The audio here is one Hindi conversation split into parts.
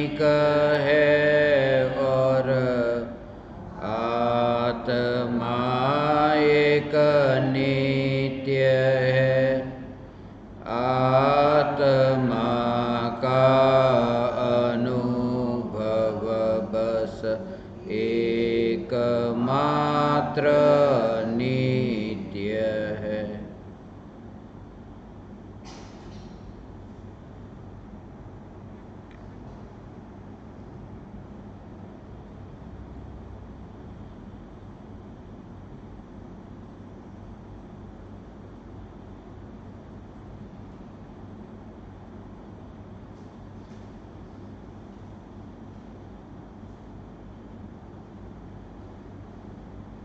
क्षणिक है और आत्मा एक नित्य है। आत्मा का अनुभव बस एकमात्र नित्य है।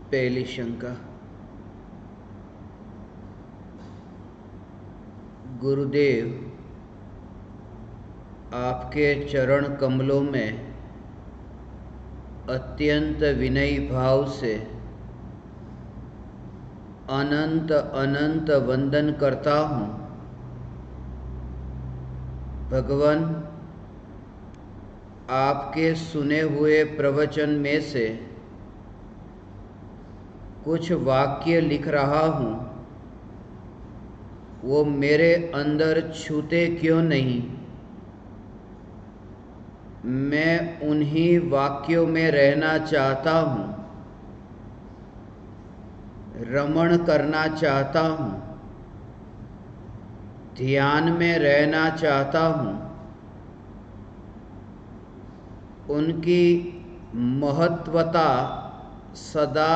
पहली शंका। गुरुदेव, आपके चरण कमलों में अत्यंत विनयी भाव से अनंत अनंत वंदन करता हूँ। भगवान, आपके सुने हुए प्रवचन में से कुछ वाक्य लिख रहा हूँ, वो मेरे अंदर छूते क्यों नहीं। मैं उन्हीं वाक्यों में रहना चाहता हूँ, रमण करना चाहता हूँ, ध्यान में रहना चाहता हूँ। उनकी महत्वता सदा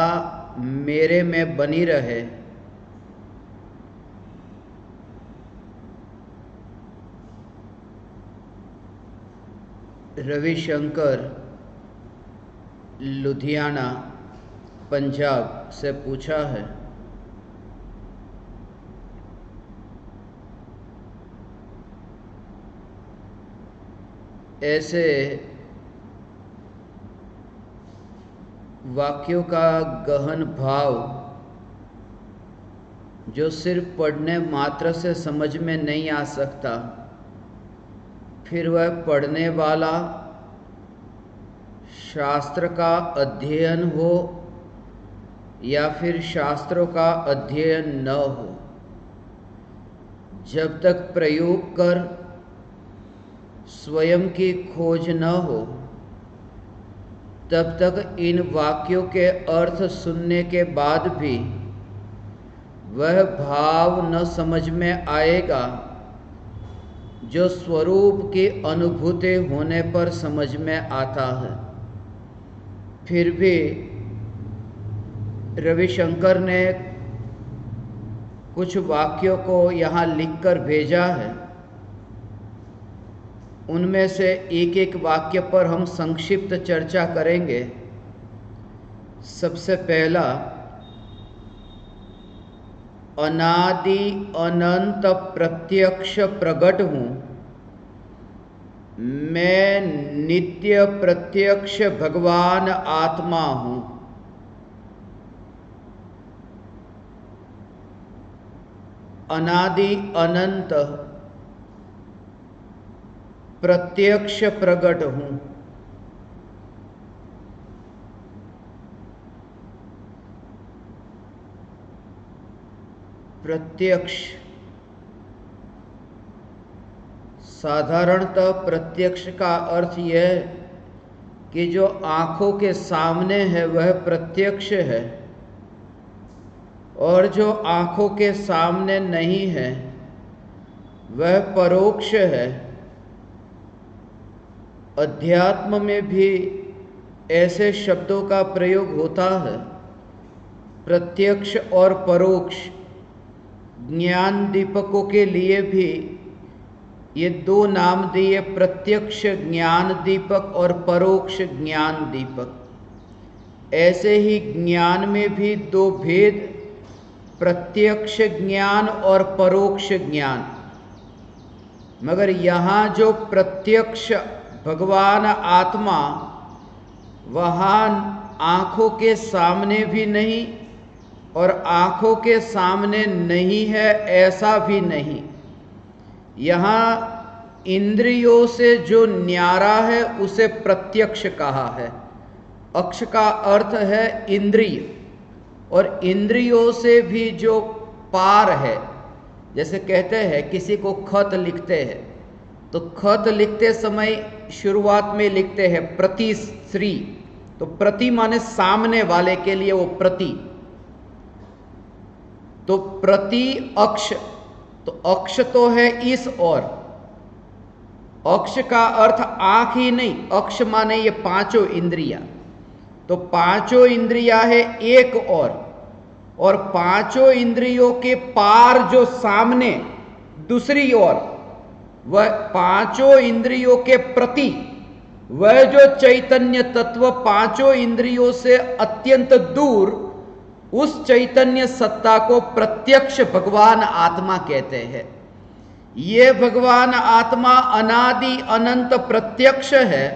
मेरे में बनी रहे। रविशंकर, लुधियाना, पंजाब से पूछा है। ऐसे वाक्यों का गहन भाव जो सिर्फ पढ़ने मात्र से समझ में नहीं आ सकता, फिर वह पढ़ने वाला शास्त्र का अध्ययन हो या फिर शास्त्रों का अध्ययन न हो, जब तक प्रयोग कर स्वयं की खोज न हो, तब तक इन वाक्यों के अर्थ सुनने के बाद भी वह भाव न समझ में आएगा जो स्वरूप की अनुभूति होने पर समझ में आता है। फिर भी रविशंकर ने कुछ वाक्यों को यहाँ लिखकर भेजा है। उनमें से एक एक वाक्य पर हम संक्षिप्त चर्चा करेंगे। सबसे पहला, अनादि अनंत प्रत्यक्ष प्रकट हूँ, मैं नित्य प्रत्यक्ष भगवान आत्मा हूँ। अनादि अनंत प्रत्यक्ष प्रकट हूँ। प्रत्यक्ष, साधारणतः प्रत्यक्ष का अर्थ यह है कि जो आँखों के सामने है वह प्रत्यक्ष है, और जो आँखों के सामने नहीं है वह परोक्ष है। अध्यात्म में भी ऐसे शब्दों का प्रयोग होता है, प्रत्यक्ष और परोक्ष। ज्ञान दीपकों के लिए भी ये दो नाम दिए, प्रत्यक्ष ज्ञान दीपक और परोक्ष ज्ञान दीपक। ऐसे ही ज्ञान में भी दो भेद, प्रत्यक्ष ज्ञान और परोक्ष ज्ञान। मगर यहाँ जो प्रत्यक्ष भगवान आत्मा, वहाँ आँखों के सामने भी नहीं और आँखों के सामने नहीं है ऐसा भी नहीं। यहाँ इंद्रियों से जो न्यारा है उसे प्रत्यक्ष कहा है। अक्ष का अर्थ है इंद्रिय, और इंद्रियों से भी जो पार है, जैसे कहते हैं किसी को खत लिखते हैं तो खत लिखते समय शुरुआत में लिखते हैं प्रतिश्री, तो प्रति माने सामने वाले के लिए वो प्रति, तो प्रति अक्ष, तो अक्ष तो है इस ओर। अक्ष का अर्थ आंख ही नहीं, अक्ष माने ये पांचों इंद्रिया, तो पांचों इंद्रिया है एक और पांचों इंद्रियों के पार जो सामने दूसरी ओर, वह पांचों इंद्रियों के प्रति वह जो चैतन्य तत्व पांचों इंद्रियों से अत्यंत दूर, उस चैतन्य सत्ता को प्रत्यक्ष भगवान आत्मा कहते हैं। ये भगवान आत्मा अनादि अनंत प्रत्यक्ष है,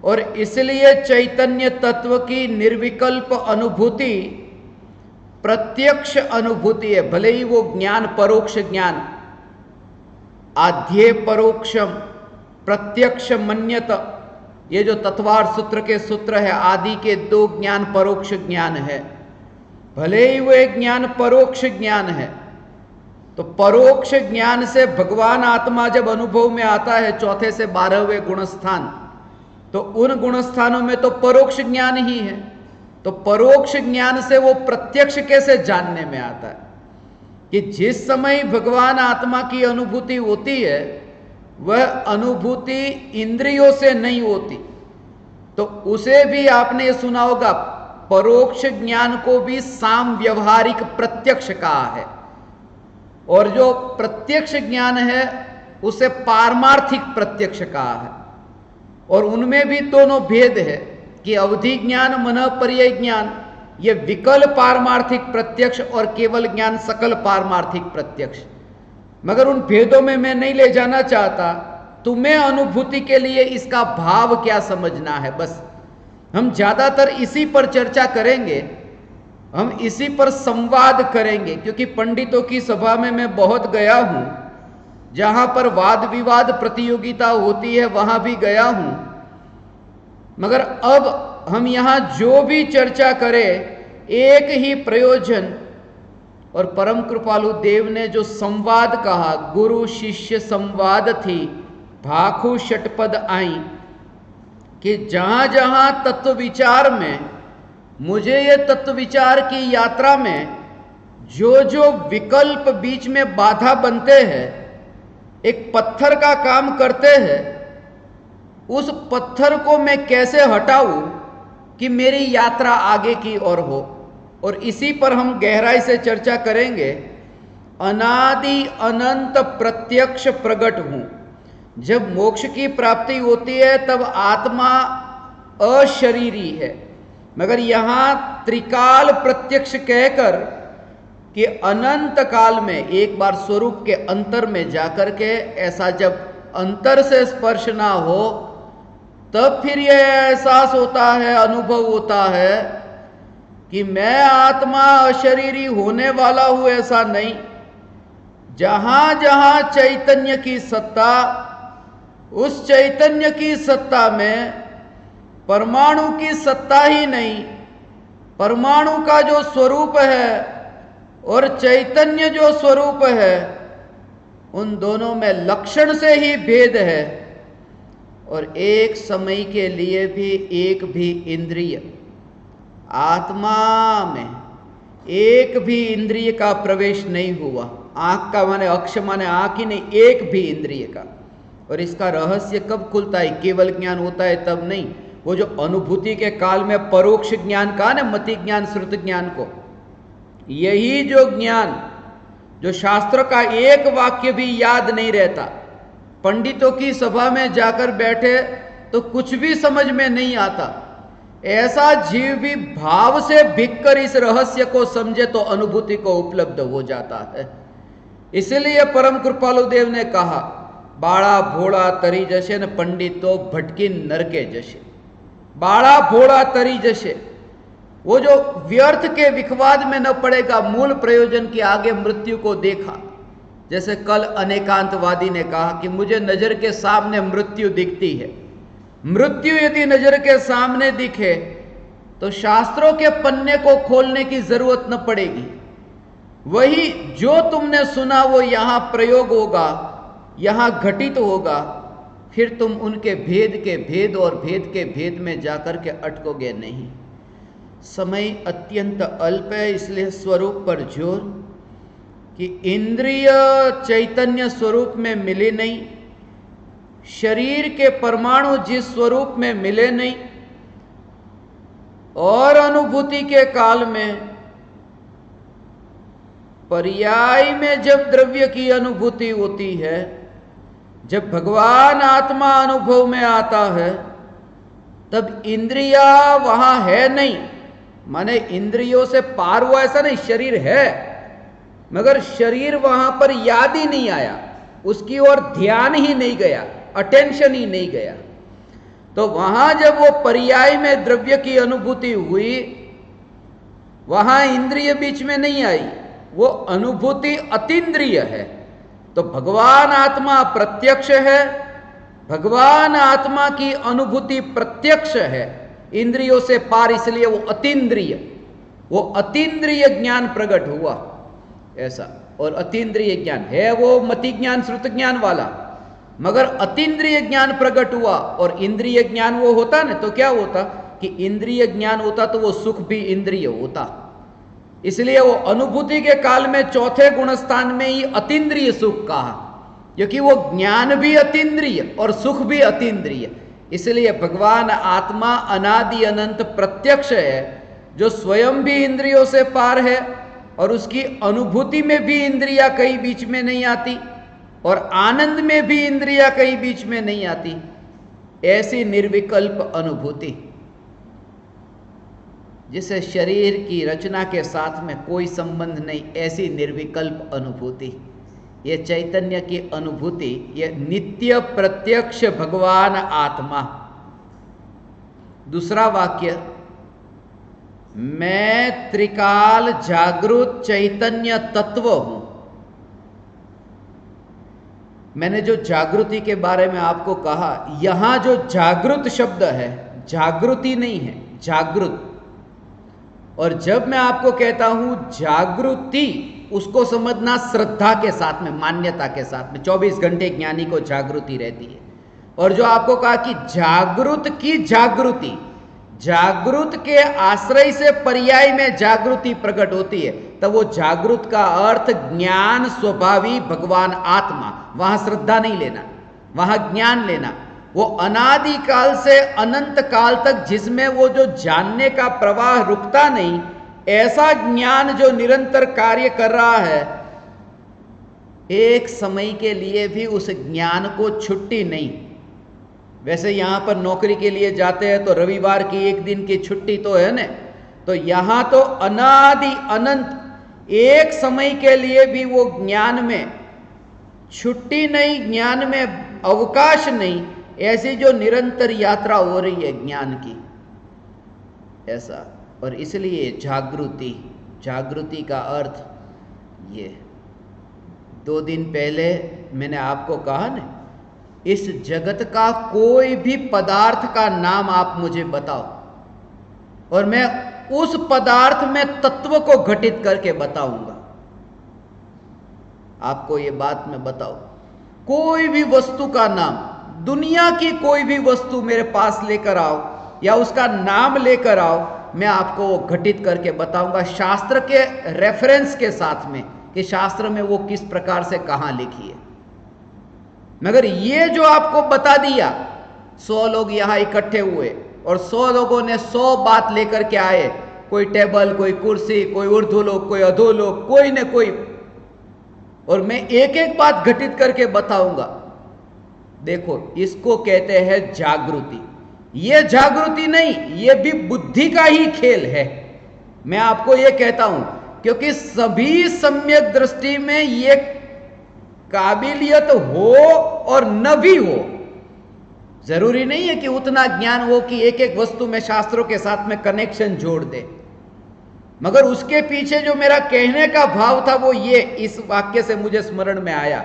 और इसलिए चैतन्य तत्व की निर्विकल्प अनुभूति प्रत्यक्ष अनुभूति है। भले ही वो ज्ञान परोक्ष ज्ञान, आध्ये परोक्षम प्रत्यक्ष मन्यत, ये जो तत्वार सूत्र के सूत्र है, आदि के दो ज्ञान परोक्ष ज्ञान है, भले ही वो एक ज्ञान परोक्ष ज्ञान है, तो परोक्ष ज्ञान से भगवान आत्मा जब अनुभव में आता है, चौथे से 12वें गुणस्थान, तो उन गुणस्थानों में तो परोक्ष ज्ञान ही है। तो परोक्ष ज्ञान से वो प्रत्यक्ष कैसे जानने में आता है कि जिस समय भगवान आत्मा की अनुभूति होती है, वह अनुभूति इंद्रियों से नहीं होती। तो उसे भी आपने सुना होगा, परोक्ष ज्ञान को भी साम व्यवहारिक प्रत्यक्ष कहा है, और जो प्रत्यक्ष ज्ञान है उसे पारमार्थिक प्रत्यक्ष कहा है। और उनमें भी दोनों भेद है कि अवधि ज्ञान मन पर्याय ज्ञान, ये विकल पारमार्थिक प्रत्यक्ष, और केवल ज्ञान सकल पारमार्थिक प्रत्यक्ष। मगर उन भेदों में मैं नहीं ले जाना चाहता, तुम्हें अनुभूति के लिए इसका भाव क्या समझना है, बस हम ज्यादातर इसी पर चर्चा करेंगे, हम इसी पर संवाद करेंगे, क्योंकि पंडितों की सभा में मैं बहुत गया हूं, जहां पर वाद विवाद प्रतियोगिता होती है वहां भी गया हूं। मगर अब हम यहां जो भी चर्चा करें, एक ही प्रयोजन, और परम कृपालु देव ने जो संवाद कहा, गुरु शिष्य संवाद थी भाखु षटपद आई, कि जहां जहां तत्व विचार में, मुझे ये तत्व विचार की यात्रा में जो जो विकल्प बीच में बाधा बनते हैं, एक पत्थर का काम करते हैं, उस पत्थर को मैं कैसे हटाऊं कि मेरी यात्रा आगे की ओर हो। और इसी पर हम गहराई से चर्चा करेंगे। अनादि अनंत प्रत्यक्ष प्रकट हूं। जब मोक्ष की प्राप्ति होती है तब आत्मा अशरीरी है, मगर यहां त्रिकाल प्रत्यक्ष कहकर कि अनंत काल में एक बार स्वरूप के अंतर में जाकर के, ऐसा जब अंतर से स्पर्श ना हो तब फिर यह एहसास होता है, अनुभव होता है कि मैं आत्मा अशरीरी होने वाला हूं, ऐसा नहीं। जहां जहां चैतन्य की सत्ता, उस चैतन्य की सत्ता में परमाणु की सत्ता ही नहीं, परमाणु का जो स्वरूप है और चैतन्य जो स्वरूप है, उन दोनों में लक्षण से ही भेद है, और एक समय के लिए भी एक भी इंद्रिय, आत्मा में एक भी इंद्रिय का प्रवेश नहीं हुआ। आंख का माने अक्ष माने आंख ही नहीं, एक भी इंद्रिय का। और इसका रहस्य कब खुलता है? केवल ज्ञान होता है तब नहीं, वो जो अनुभूति के काल में परोक्ष ज्ञान का ना, मति ज्ञान श्रुत ज्ञान को, यही जो ज्ञान, जो शास्त्र का एक वाक्य भी याद नहीं रहता, पंडितों की सभा में जाकर बैठे तो कुछ भी समझ में नहीं आता, ऐसा जीव भी भाव से भीग कर इस रहस्य को समझे तो अनुभूति को उपलब्ध हो जाता है। इसलिए परम कृपालु देव ने कहा, बाड़ा भोड़ा तरी जशे न पंडितो भटकी नरके जशे। बाड़ा भोड़ा तरी जशे, वो जो व्यर्थ के विखवाद में न पड़ेगा, मूल प्रयोजन के आगे मृत्यु को देखा, जैसे कल अनेकांतवादी ने कहा कि मुझे नजर के सामने मृत्यु दिखती है। मृत्यु यदि नजर के सामने दिखे तो शास्त्रों के पन्ने को खोलने की जरूरत न पड़ेगी। वही जो तुमने सुना वो यहां प्रयोग होगा, यहां घटित होगा, फिर तुम उनके भेद के भेद और भेद के भेद में जाकर के अटकोगे नहीं। समय अत्यंत अल्प है, इसलिए स्वरूप पर जोर कि इंद्रिय चैतन्य स्वरूप में मिले नहीं, शरीर के परमाणु जिस स्वरूप में मिले नहीं, और अनुभूति के काल में पर्याय में जब द्रव्य की अनुभूति होती है, जब भगवान आत्मा अनुभव में आता है, तब इंद्रिया वहां है नहीं। माने इंद्रियों से पार हुआ ऐसा नहीं, शरीर है, मगर शरीर वहां पर याद ही नहीं आया, उसकी ओर ध्यान ही नहीं गया, अटेंशन ही नहीं गया। तो वहां जब वो पर्याय में द्रव्य की अनुभूति हुई, वहां इंद्रिय बीच में नहीं आई, वो अनुभूति अतीन्द्रिय है। तो भगवान आत्मा प्रत्यक्ष है, भगवान आत्मा की अनुभूति प्रत्यक्ष है, इंद्रियों से पार, इसलिए वो अतीन्द्रिय ज्ञान प्रकट हुआ ऐसा। और अतीन्द्रिय ज्ञान है वो मति ज्ञान श्रुत ज्ञान वाला, मगर अतीन्द्रिय ज्ञान प्रकट हुआ। और इंद्रिय ज्ञान वो होता ना, तो क्या होता कि इंद्रिय ज्ञान होता तो वो सुख भी इंद्रिय होता, इसलिए वो अनुभूति के काल में चौथे गुणस्थान में ही अतीन्द्रिय सुख कहा, क्योंकि वो ज्ञान भी अतीन्द्रिय और सुख भी अतीन्द्रिय। इसलिए भगवान आत्मा अनादि अनंत प्रत्यक्ष है, जो स्वयं भी इंद्रियों से पार है, और उसकी अनुभूति में भी इंद्रियां कहीं बीच में नहीं आती, और आनंद में भी इंद्रियां कहीं बीच में नहीं आती। ऐसी निर्विकल्प अनुभूति, जिसे शरीर की रचना के साथ में कोई संबंध नहीं, ऐसी निर्विकल्प अनुभूति, ये चैतन्य की अनुभूति, ये नित्य प्रत्यक्ष भगवान आत्मा। दूसरा वाक्य, मैं त्रिकाल जागृत चैतन्य तत्व हूं। मैंने जो जागृति के बारे में आपको कहा, यहां जो जागृत शब्द है, जागृति नहीं है, जागृत। और जब मैं आपको कहता हूं जागृति, उसको समझना श्रद्धा के साथ में, मान्यता के साथ में। 24 घंटे ज्ञानी को जागृति रहती है। और जो आपको कहा कि जागृत की जागृति, जागृत के आश्रय से पर्याय में जागृति प्रकट होती है, तब वो जागृत का अर्थ ज्ञान स्वभावी भगवान आत्मा। वहां श्रद्धा नहीं लेना, वहां ज्ञान लेना। वो अनादि काल से अनंत काल तक जिसमें वो जो जानने का प्रवाह रुकता नहीं, ऐसा ज्ञान जो निरंतर कार्य कर रहा है, एक समय के लिए भी उस ज्ञान को छुट्टी नहीं। वैसे यहां पर नौकरी के लिए जाते हैं तो रविवार की एक दिन की छुट्टी तो है ना, तो यहां तो अनादि अनंत एक समय के लिए भी वो ज्ञान में छुट्टी नहीं, ज्ञान में अवकाश नहीं, ऐसी जो निरंतर यात्रा हो रही है ज्ञान की, ऐसा। और इसलिए जागृति, जागृति का अर्थ ये 2 दिन पहले मैंने आपको कहा ना, इस जगत का कोई भी पदार्थ का नाम आप मुझे बताओ और मैं उस पदार्थ में तत्व को घटित करके बताऊंगा। आपको ये बात मैं बताऊं, कोई भी वस्तु का नाम, दुनिया की कोई भी वस्तु मेरे पास लेकर आओ या उसका नाम लेकर आओ, मैं आपको वो घटित करके बताऊंगा, शास्त्र के रेफरेंस के साथ में, कि शास्त्र में वो किस प्रकार से कहां लिखी है। मगर ये जो आपको बता दिया, 100 लोग यहां इकट्ठे हुए और 100 लोगों ने 100 बात लेकर के आए, कोई टेबल, कोई कुर्सी, कोई ऊर्ध्व लोग, कोई अधो लोग, कोई न कोई, और मैं एक एक बात घटित करके बताऊंगा। देखो, इसको कहते हैं जागृति। ये जागृति नहीं, ये भी बुद्धि का ही खेल है। मैं आपको ये कहता हूं क्योंकि सभी सम्यक दृष्टि में ये काबिलियत हो और न भी हो। जरूरी नहीं है कि उतना ज्ञान हो कि एक एक वस्तु में शास्त्रों के साथ में कनेक्शन जोड़ दे। मगर उसके पीछे जो मेरा कहने का भाव था वो ये, इस वाक्य से मुझे स्मरण में आया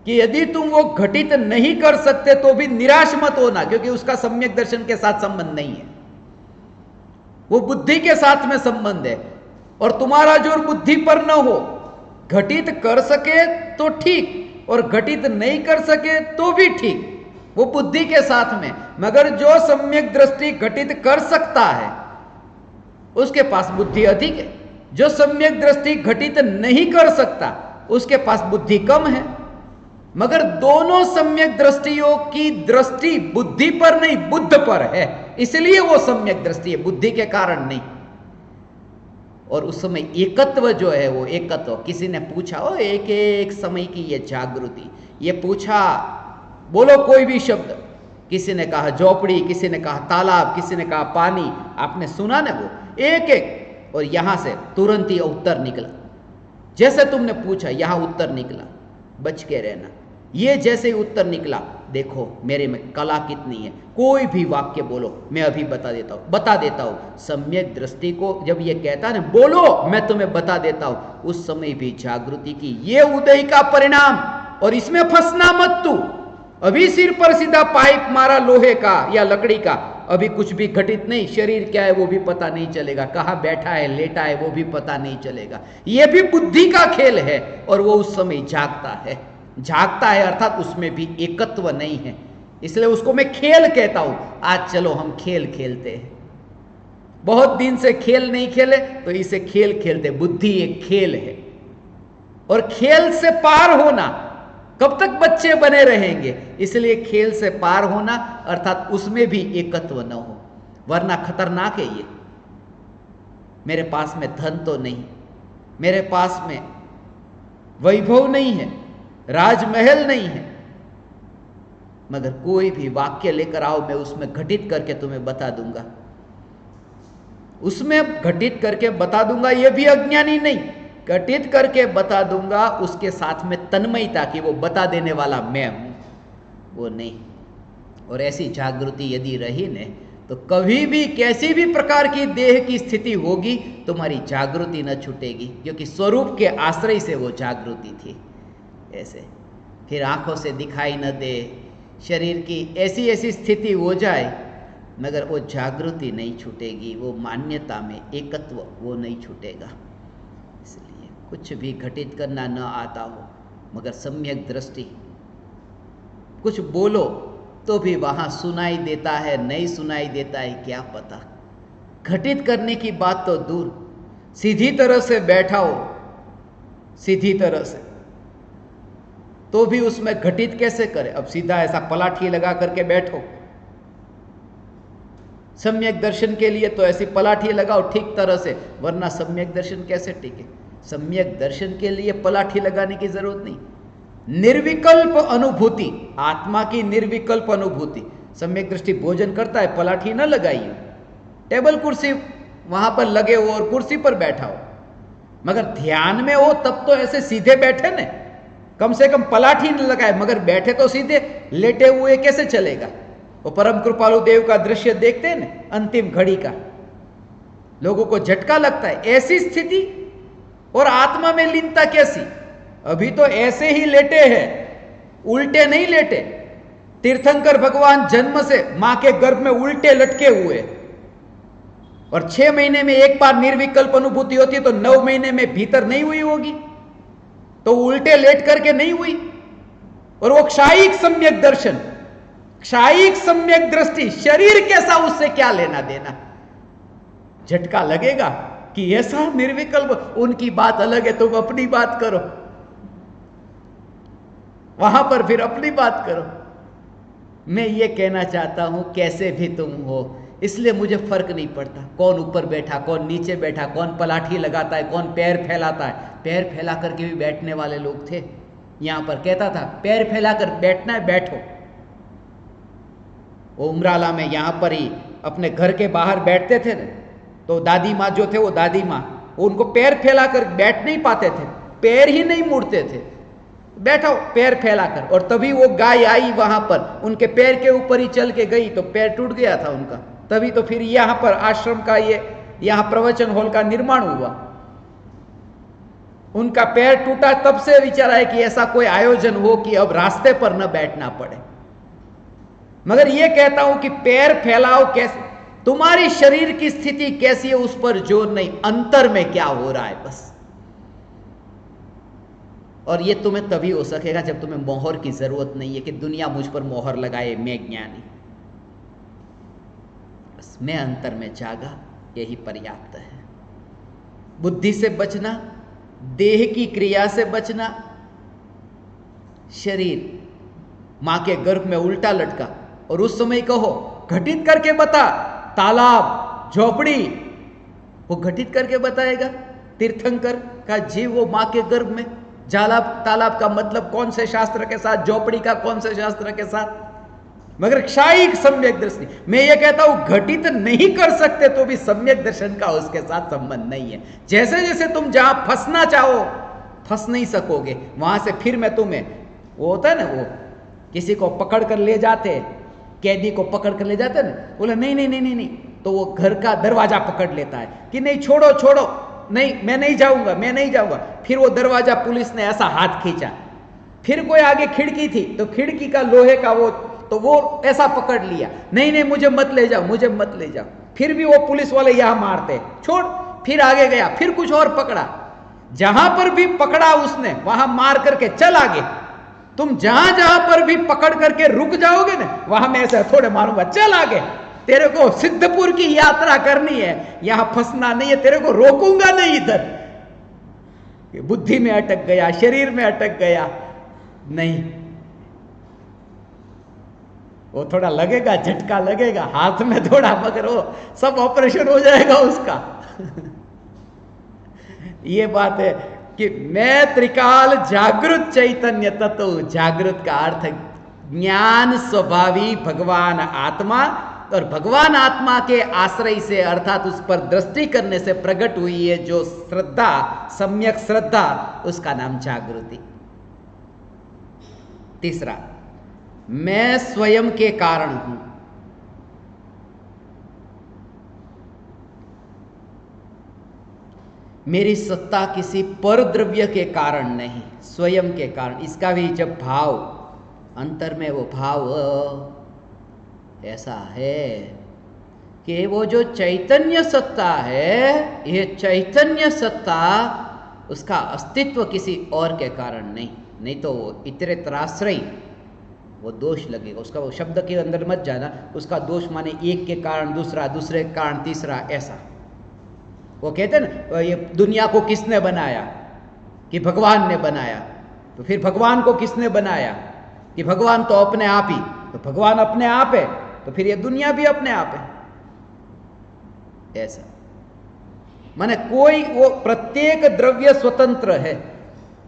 कि यदि तुम वो घटित नहीं कर सकते तो भी निराश मत होना, क्योंकि उसका सम्यक दर्शन के साथ संबंध नहीं है, वो बुद्धि के साथ में संबंध है। और तुम्हारा जोर बुद्धि पर न हो, घटित कर सके तो ठीक और घटित नहीं कर सके तो भी ठीक, वो बुद्धि के साथ में। मगर जो सम्यक दृष्टि घटित कर सकता है उसके पास बुद्धि अधिक है, जो सम्यक दृष्टि घटित नहीं कर सकता उसके पास बुद्धि कम है। मगर दोनों सम्यक दृष्टियों की दृष्टि बुद्धि पर नहीं, बुद्ध पर है, इसलिए वो सम्यक दृष्टि है, बुद्धि के कारण नहीं। और उस समय एकत्व जो है वो एकत्व, किसी ने पूछा ओ एक एक समय की ये जागृति, ये पूछा बोलो कोई भी शब्द, किसी ने कहा झोपड़ी, किसी ने कहा तालाब, किसी ने कहा पानी, आपने सुना ना वो एक एक, और यहां से तुरंत ही उत्तर निकला, जैसे तुमने पूछा यहां उत्तर निकला, बच के रहना। ये जैसे ही उत्तर निकला, देखो मेरे में कला कितनी है, कोई भी वाक्य बोलो मैं अभी बता देता हूं। सम्यक दृष्टि को जब ये कहता है ना बोलो मैं तुम्हें बता देता हूं, उस समय भी जागृति की ये उदय का परिणाम। और इसमें फंसना मत तू, अभी सिर पर सीधा पाइप मारा लोहे का या लकड़ी का, अभी कुछ भी घटित नहीं, शरीर क्या है वो भी पता नहीं चलेगा, कहाँ बैठा है लेटा है वो भी पता नहीं चलेगा, ये भी बुद्धि का खेल है। और वो उस समय जागता है अर्थात उसमें भी एकत्व नहीं है, इसलिए उसको मैं खेल कहता हूं। आज चलो हम खेल खेलते हैं, बहुत दिन से खेल नहीं खेले तो इसे खेल खेलते। बुद्धि एक खेल है, और खेल से पार होना, कब तक बच्चे बने रहेंगे, इसलिए खेल से पार होना अर्थात उसमें भी एकत्व न हो, वरना खतरनाक है ये। मेरे पास में धन तो नहीं, मेरे पास में वैभव नहीं है, राजमहल नहीं है, मगर कोई भी वाक्य लेकर आओ मैं उसमें घटित करके तुम्हें बता दूंगा, उसमें घटित करके बता दूंगा। यह भी अज्ञानी नहीं, घटित करके बता दूंगा, उसके साथ में तन्मयता की वो बता देने वाला मैं हूं, वो नहीं। और ऐसी जागृति यदि रही ने तो कभी भी कैसी भी प्रकार की देह की स्थिति होगी तुम्हारी जागृति न छूटेगी, क्योंकि स्वरूप के आश्रय से वो जागृति थी। ऐसे फिर आंखों से दिखाई न दे, शरीर की ऐसी ऐसी स्थिति हो जाए, मगर वो जागृति नहीं छूटेगी, वो मान्यता में एकत्व वो नहीं छूटेगा। इसलिए कुछ भी घटित करना न आता हो, मगर सम्यक दृष्टि, कुछ बोलो तो भी वहां सुनाई देता है, नहीं सुनाई देता है क्या पता। घटित करने की बात तो दूर, सीधी तरह से बैठा हो, सीधी तरह से, तो भी उसमें घटित कैसे करे। अब सीधा ऐसा पलाठी लगा करके बैठो, सम्यक दर्शन के लिए तो ऐसी पलाठी लगाओ ठीक तरह से, वरना सम्यक दर्शन कैसे टिके। सम्यक दर्शन के लिए पलाठी लगाने की जरूरत नहीं, निर्विकल्प अनुभूति, आत्मा की निर्विकल्प अनुभूति। सम्यक दृष्टि भोजन करता है, पलाठी न लगाइए, टेबल कुर्सी वहां पर लगे हो और कुर्सी पर बैठा हो, मगर ध्यान में हो तब तो ऐसे सीधे बैठे न, कम से कम पलाठी न लगाए, मगर बैठे तो सीधे, लेटे हुए कैसे चलेगा। वो परम कृपालु देव का दृश्य देखते हैं ना, अंतिम घड़ी का, लोगों को झटका लगता है, ऐसी स्थिति। और आत्मा में लीनता कैसी, अभी तो ऐसे ही लेटे हैं, उल्टे नहीं लेटे। तीर्थंकर भगवान जन्म से मां के गर्भ में उल्टे लटके हुए, और 6 महीने में एक बार निर्विकल्प अनुभूति होती है, तो 9 महीने में भीतर नहीं हुई होगी, तो उल्टे लेट करके नहीं हुई। और वो क्षायिक सम्यक दर्शन, क्षायिक सम्यक दृष्टि, शरीर कैसा उससे क्या लेना देना। झटका लगेगा कि ऐसा निर्विकल्प, उनकी बात अलग है, तुम अपनी बात करो, वहां पर फिर अपनी बात करो। मैं ये कहना चाहता हूं कैसे भी तुम हो, इसलिए मुझे फर्क नहीं पड़ता कौन ऊपर बैठा, कौन नीचे बैठा, कौन पलाठी लगाता है, कौन पैर फैलाता है। पैर फैला करके भी बैठने वाले लोग थे, यहां पर कहता था पैर फैलाकर बैठना है, बैठो। वो उमराला में यहां पर ही अपने घर के बाहर बैठते थे ना, तो दादी माँ जो थे, वो दादी माँ, वो उनको पैर फैलाकर बैठ नहीं पाते थे, पैर ही नहीं मुड़ते थे, बैठो पैर फैलाकर। और तभी वो गाय आई वहां पर, उनके पैर के ऊपर ही चल के गई तो पैर टूट गया था उनका, तभी तो फिर यहां पर आश्रम का ये यहां प्रवचन हॉल का निर्माण हुआ। उनका पैर टूटा, तब से विचार आया कि ऐसा कोई आयोजन हो कि अब रास्ते पर न बैठना पड़े। मगर यह कहता हूं कि पैर फैलाओ कैसे, तुम्हारी शरीर की स्थिति कैसी है उस पर जोर नहीं, अंतर में क्या हो रहा है बस। और यह तुम्हें तभी हो सकेगा जब तुम्हें मोहर की जरूरत नहीं है कि दुनिया मुझ पर मोहर लगाए, मैं ज्ञानी। बस मैं अंतर में जागा, यही पर्याप्त है। बुद्धि से बचना, देह की क्रिया से बचना। शरीर मां के गर्भ में उल्टा लटका और उस समय कहो घटित करके बता, तालाब, झोपड़ी, वो घटित करके बताएगा। तीर्थंकर का जीव वो मां के गर्भ में, तालाब का मतलब कौन से शास्त्र के साथ, झोपड़ी का कौन से शास्त्र के साथ। मगर क्षायिक सम्यक दृष्टि, मैं ये कहता हूं घटित नहीं कर सकते तो भी सम्यक दर्शन का उसके साथ संबंध नहीं है। जैसे जैसे तुम जहां फंसना चाहो फंस नहीं सकोगे, वहां से फिर मैं तुम्हें, वो होता है ना, वो किसी को पकड़ कर ले जाते, कैदी को पकड़ कर ले जाते ना, बोले नहीं नहीं नहीं नहीं नहीं, तो वो घर का दरवाजा पकड़ लेता है कि नहीं छोड़ो छोड़ो, नहीं मैं नहीं जाऊंगा, मैं नहीं जाऊंगा। फिर वो दरवाजा पुलिस ने ऐसा हाथ खींचा, फिर कोई आगे खिड़की थी तो खिड़की का लोहे का वो ऐसा पकड़ लिया, नहीं नहीं मुझे मत ले जाओ, मुझे मत ले जाओ। फिर भी वो पुलिस वाले यहां मारते, छोड़, फिर आगे गया, फिर कुछ और पकड़ा, जहां पर भी पकड़ा उसने वहां मार करके चल आगे। तुम जहां जहां पर भी पकड़ करके रुक जाओगे ना, वहां मैं ऐसे थोड़े मारूंगा, चल आगे, तेरे को सिद्धपुर की यात्रा करनी है, यहां फंसना नहीं है, तेरे को रोकूंगा नहीं इधर। बुद्धि में अटक गया, शरीर में अटक गया, नहीं, वो थोड़ा लगेगा, झटका लगेगा हाथ में थोड़ा, मगर वो सब ऑपरेशन हो जाएगा उसका। ये बात है कि मैं त्रिकाल जागृत चैतन्य तत्व, जागृत का अर्थ ज्ञान स्वभावी भगवान आत्मा, और भगवान आत्मा के आश्रय से अर्थात उस पर दृष्टि करने से प्रकट हुई है जो श्रद्धा, सम्यक श्रद्धा, उसका नाम जागृति। तीसरा, मैं स्वयं के कारण हूं। मेरी सत्ता किसी पर द्रव्य के कारण नहीं, स्वयं के कारण। इसका भी जब भाव, अंतर में वो भाव ऐसा है कि वो जो चैतन्य सत्ता है, ये चैतन्य सत्ता, उसका अस्तित्व किसी और के कारण नहीं, नहीं तो वो इतरेतराश्रय, वो दोष लगेगा उसका। वो शब्द के अंदर मत जाना, उसका दोष माने एक के कारण दूसरा, दूसरे के कारण तीसरा, ऐसा। वो कहते हैं ना, ये दुनिया को किसने बनाया, कि भगवान ने बनाया। तो फिर भगवान को किसने बनाया, कि भगवान तो अपने आप ही, तो भगवान अपने आप है तो फिर ये दुनिया भी अपने आप है, ऐसा। माने कोई, वो प्रत्येक द्रव्य स्वतंत्र है,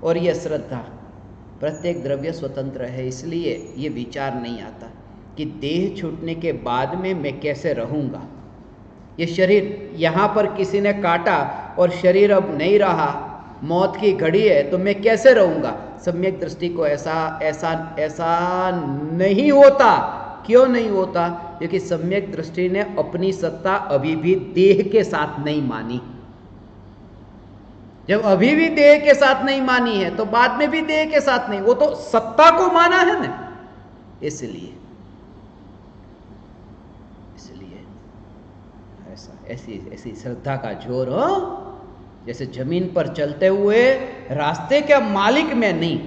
और ये श्रद्धा, प्रत्येक द्रव्य स्वतंत्र है। इसलिए ये विचार नहीं आता कि देह छूटने के बाद में मैं कैसे रहूंगा। ये शरीर यहाँ पर किसी ने काटा और शरीर अब नहीं रहा, मौत की घड़ी है, तो मैं कैसे रहूंगा। सम्यक दृष्टि को ऐसा ऐसा ऐसा नहीं होता। क्यों नहीं होता? क्योंकि सम्यक दृष्टि ने अपनी सत्ता अभी भी देह के साथ नहीं मानी। जब अभी भी देह के साथ नहीं मानी है तो बाद में भी देह के साथ नहीं, वो तो सत्ता को माना है ना। इसलिए ऐसी श्रद्धा का जोर हो, जैसे जमीन पर चलते हुए रास्ते के मालिक में नहीं,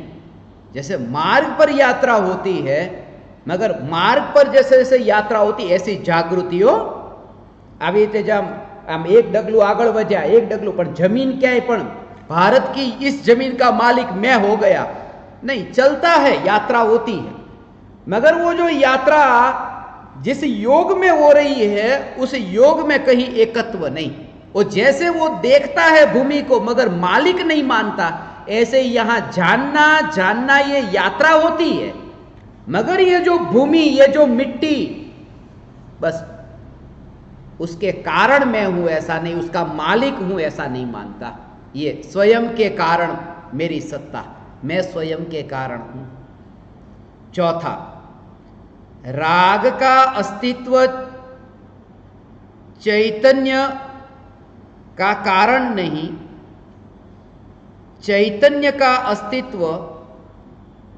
जैसे मार्ग पर यात्रा होती है, मगर मार्ग पर जैसे जैसे यात्रा होती ऐसी जागृति हो। આવી રીતે જેમ આમ એક ડગલું આગળ વધ્યા, એક ડગલું, પણ જમીન ક્યાંય પણ भारत की इस जमीन का मालिक मैं हो गया नहीं, चलता है, यात्रा होती है, मगर वो जो यात्रा जिस योग में हो रही है उस योग में कहीं एकत्व नहीं। वो जैसे वो देखता है भूमि को मगर मालिक नहीं मानता, ऐसे यहां जानना ये यात्रा होती है, मगर ये जो भूमि, ये जो मिट्टी, बस उसके कारण मैं हूं ऐसा नहीं, उसका मालिक हूं ऐसा नहीं मानता। ये स्वयं के कारण मेरी सत्ता, मैं स्वयं के कारण हूं। चौथा, राग का अस्तित्व चैतन्य का कारण नहीं, चैतन्य का अस्तित्व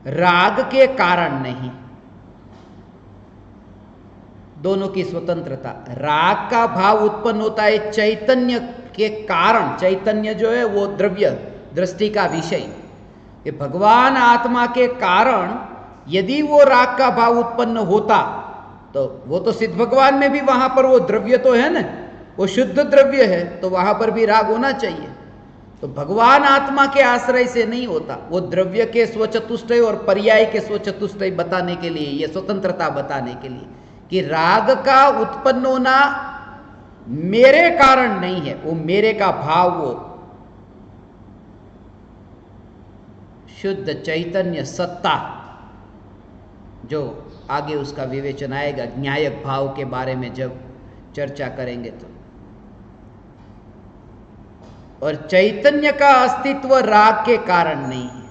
राग के कारण नहीं। दोनों की स्वतंत्रता। राग का भाव उत्पन्न होता है चैतन्य के कारण। चैतन्य जो है वो द्रव्य, दृष्टि का विषय। कि भगवान आत्मा के कारण यदि वो राग का भाव उत्पन्न होता तो वो तो सिद्ध भगवान में भी वहां पर वो द्रव्य तो है ना, वो शुद्ध द्रव्य है, तो वहां पर भी राग होना चाहिए। तो भगवान आत्मा के आश्रय से नहीं होता, वो द्रव्य के स्वचतुष्टय और पर्याय के स्वचतुष्टय बताने के लिए, ये स्वतंत्रता बताने के लिए कि राग का उत्पन्न होना मेरे कारण नहीं है, वो मेरे का भाव, वो शुद्ध चैतन्य सत्ता, जो आगे उसका विवेचन आएगा न्यायक भाव के बारे में जब चर्चा करेंगे तो। और चैतन्य का अस्तित्व राग के कारण नहीं है।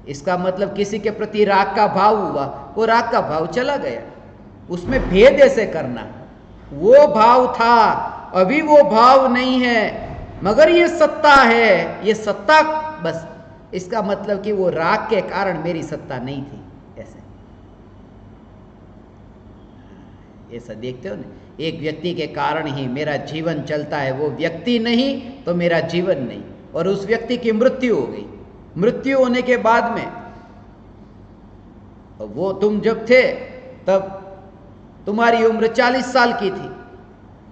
इसका मतलब किसी के प्रति राग का भाव हुआ, वो राग का भाव चला गया, उसमें भेद ऐसे करना। वो भाव था, अभी वो भाव नहीं है, मगर ये सत्ता है, ये सत्ता, बस इसका मतलब कि वो राग के कारण मेरी सत्ता नहीं थी। ऐसा देखते हो ना, एक व्यक्ति के कारण ही मेरा जीवन चलता है, वो व्यक्ति नहीं तो मेरा जीवन नहीं। और उस व्यक्ति की मृत्यु हो गई, मृत्यु होने के बाद में वो तुम जब थे तब तुम्हारी उम्र 40 साल की थी,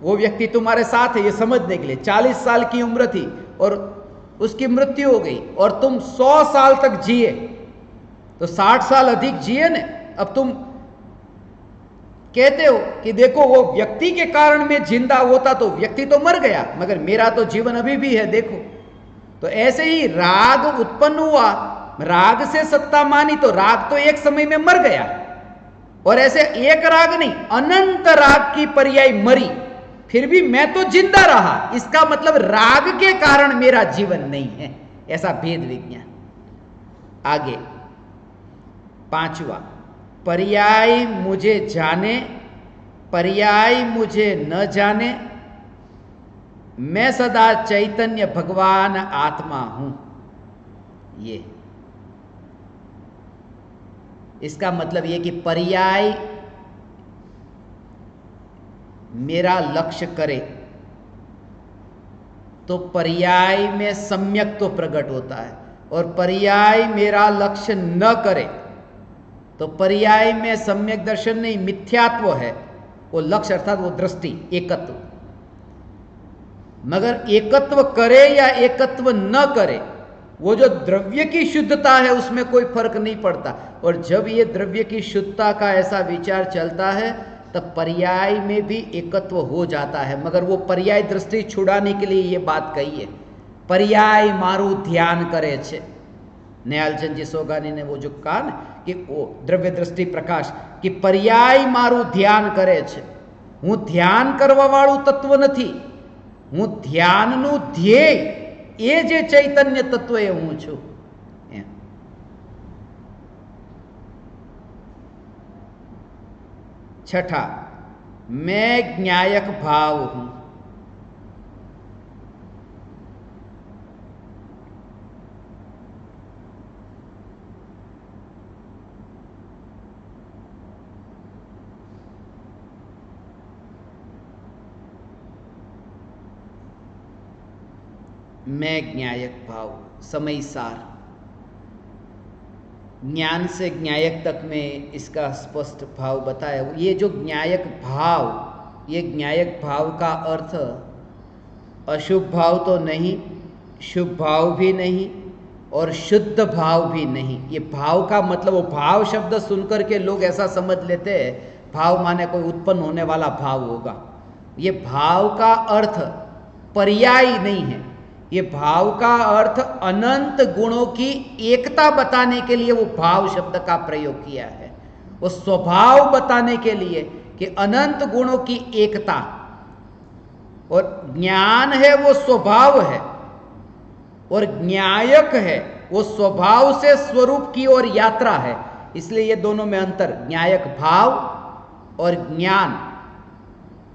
वो व्यक्ति तुम्हारे साथ है ये समझने के लिए 40 साल की उम्र थी और उसकी मृत्यु हो गई और तुम 100 साल तक जिए, तो 60 साल अधिक जिए ने। अब तुम कहते हो कि देखो वो व्यक्ति के कारण मैं जिंदा होता तो व्यक्ति तो मर गया, मगर मेरा तो जीवन अभी भी है, देखो। तो ऐसे ही राग उत्पन्न हुआ, राग से सत्ता मानी तो राग तो एक समय में मर गया, और ऐसे एक राग नहीं अनंत राग की पर्याय मरी, फिर भी मैं तो जिंदा रहा। इसका मतलब राग के कारण मेरा जीवन नहीं है, ऐसा भेद विज्ञान। आगे पांचवा, पर्याय मुझे जाने, पर्याय मुझे न जाने, मैं सदा चैतन्य भगवान आत्मा हूं। ये इसका मतलब ये कि पर्याय मेरा लक्ष्य करे तो पर्याय में सम्यक तो प्रकट होता है, और पर्याय मेरा लक्ष्य न करे तो पर्याय में सम्यक दर्शन नहीं, मिथ्यात्व है वो लक्ष्य, अर्थात वो दृष्टि, एकत्व। मगर एकत्व करे या एकत्व न करे, वो जो द्रव्य की शुद्धता है उसमें कोई फर्क नहीं पड़ता। और जब ये द्रव्य की शुद्धता का ऐसा विचार चलता है तब पर्याय में भी एकत्व हो जाता है। मगर वो पर्याय दृष्टि छुड़ाने के लिए ये बात कही है, पर्याय मारू ध्यान करे छे। नयालचंद जी सोगानी ने वो जो कहा ना कि वो द्रव्य दृष्टि प्रकाश कि पर्याय मारू ध्यान करे छे, हूँ ध्यान करवा वाळुं तत्व नथी, हूँ ध्याननुं ध्येय ए जे चैतन्य तत्व ए हूँ छुं। छठा, मैं ज्ञायक भाव हूं। मैं ज्ञायक भाव, समय सार, ज्ञान से ज्ञायक तक में इसका स्पष्ट भाव बताया। ये जो ज्ञायक भाव, ये ज्ञायक भाव का अर्थ अशुभ भाव तो नहीं, शुभ भाव भी नहीं और शुद्ध भाव भी नहीं। ये भाव का मतलब, वो भाव शब्द सुनकर के लोग ऐसा समझ लेते हैं भाव माने कोई उत्पन्न होने वाला भाव होगा। ये भाव का अर्थ पर्याय नहीं है, ये भाव का अर्थ अनंत गुणों की एकता बताने के लिए वो भाव शब्द का प्रयोग किया है। वो स्वभाव बताने के लिए कि अनंत गुणों की एकता, और ज्ञान है वो स्वभाव है, और ज्ञायक है वो स्वभाव से स्वरूप की ओर यात्रा है। इसलिए ये दोनों में अंतर, ज्ञायक भाव और ज्ञान।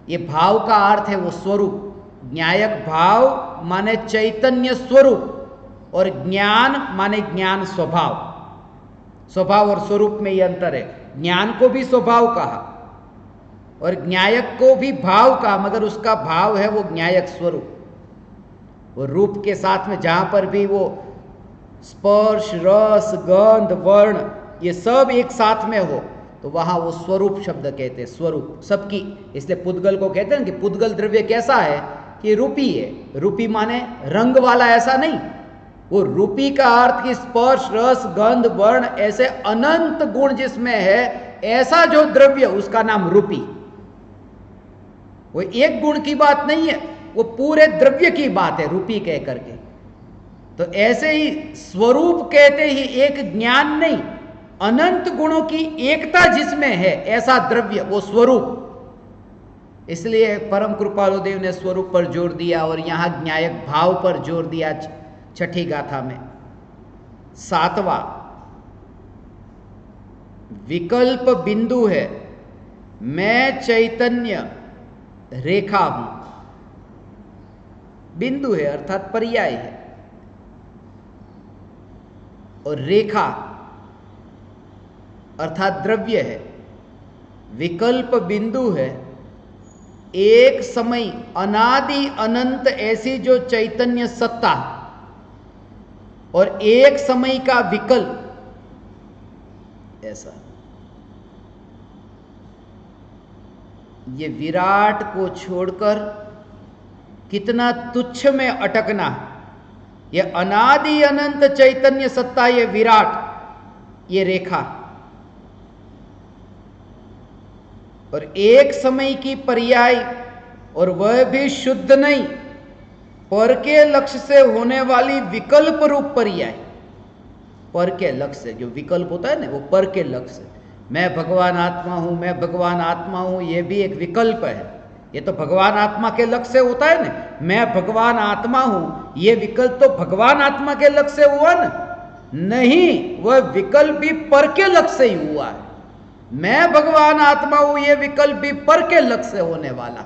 ये भाव का अर्थ है वो स्वरूप, ज्ञायक भाव माने चैतन्य स्वरूप और ज्ञान माने ज्ञान स्वभाव। स्वभाव और स्वरूप में ये अंतर है। ज्ञान को भी स्वभाव कहा और ज्ञायक को भी भाव कहा, मगर उसका भाव है वो ज्ञायक स्वरूप। वो रूप के साथ में जहां पर भी वो स्पर्श, रस, गंध, वर्ण ये सब एक साथ में हो तो वहां वो स्वरूप शब्द कहते हैं। स्वरूप सबकी, इसलिए पुद्गल को कहते हैं कि पुद्गल द्रव्य कैसा है कि रूपी है। रूपी माने रंग वाला ऐसा नहीं, वो रूपी का अर्थ कि स्पर्श, रस, गंध, वर्ण ऐसे अनंत गुण जिसमें है, ऐसा जो द्रव्य उसका नाम रूपी। वो एक गुण की बात नहीं है, वो पूरे द्रव्य की बात है रूपी कह करके। तो ऐसे ही स्वरूप कहते ही एक ज्ञान नहीं, अनंत गुणों की एकता जिसमें है ऐसा द्रव्य वो स्वरूप। इसलिए परम कृपालु देव ने स्वरूप पर जोर दिया और यहां ज्ञायक भाव पर जोर दिया छठी गाथा में। सातवां विकल्प बिंदु है, मैं चैतन्य रेखा हूं। बिंदु है अर्थात पर्याय है, और रेखा अर्थात द्रव्य है। विकल्प बिंदु है एक समय अनादि अनंत ऐसी जो चैतन्य सत्ता, और एक समय का विकल्प ऐसा। ये विराट को छोड़कर कितना तुच्छ में अटकना। ये अनादि अनंत चैतन्य सत्ता, ये विराट, ये रेखा, और एक समय की पर्याय, और वह भी शुद्ध नहीं, पर के लक्ष्य से होने वाली विकल्प रूप पर्याय। पर के लक्ष्य से जो विकल्प होता है ना, वो पर के लक्ष्य से। मैं भगवान आत्मा हूं, मैं भगवान आत्मा हूं, ये भी एक विकल्प है। ये तो भगवान आत्मा के लक्ष्य से होता है ना, मैं भगवान आत्मा हूं, ये विकल्प तो भगवान आत्मा के लक्ष्य से हुआ ना? नहीं, वह विकल्प भी पर के लक्ष्य से ही हुआ है। मैं भगवान आत्मा हूं, ये विकल्प भी पर के लक्ष्य से होने वाला,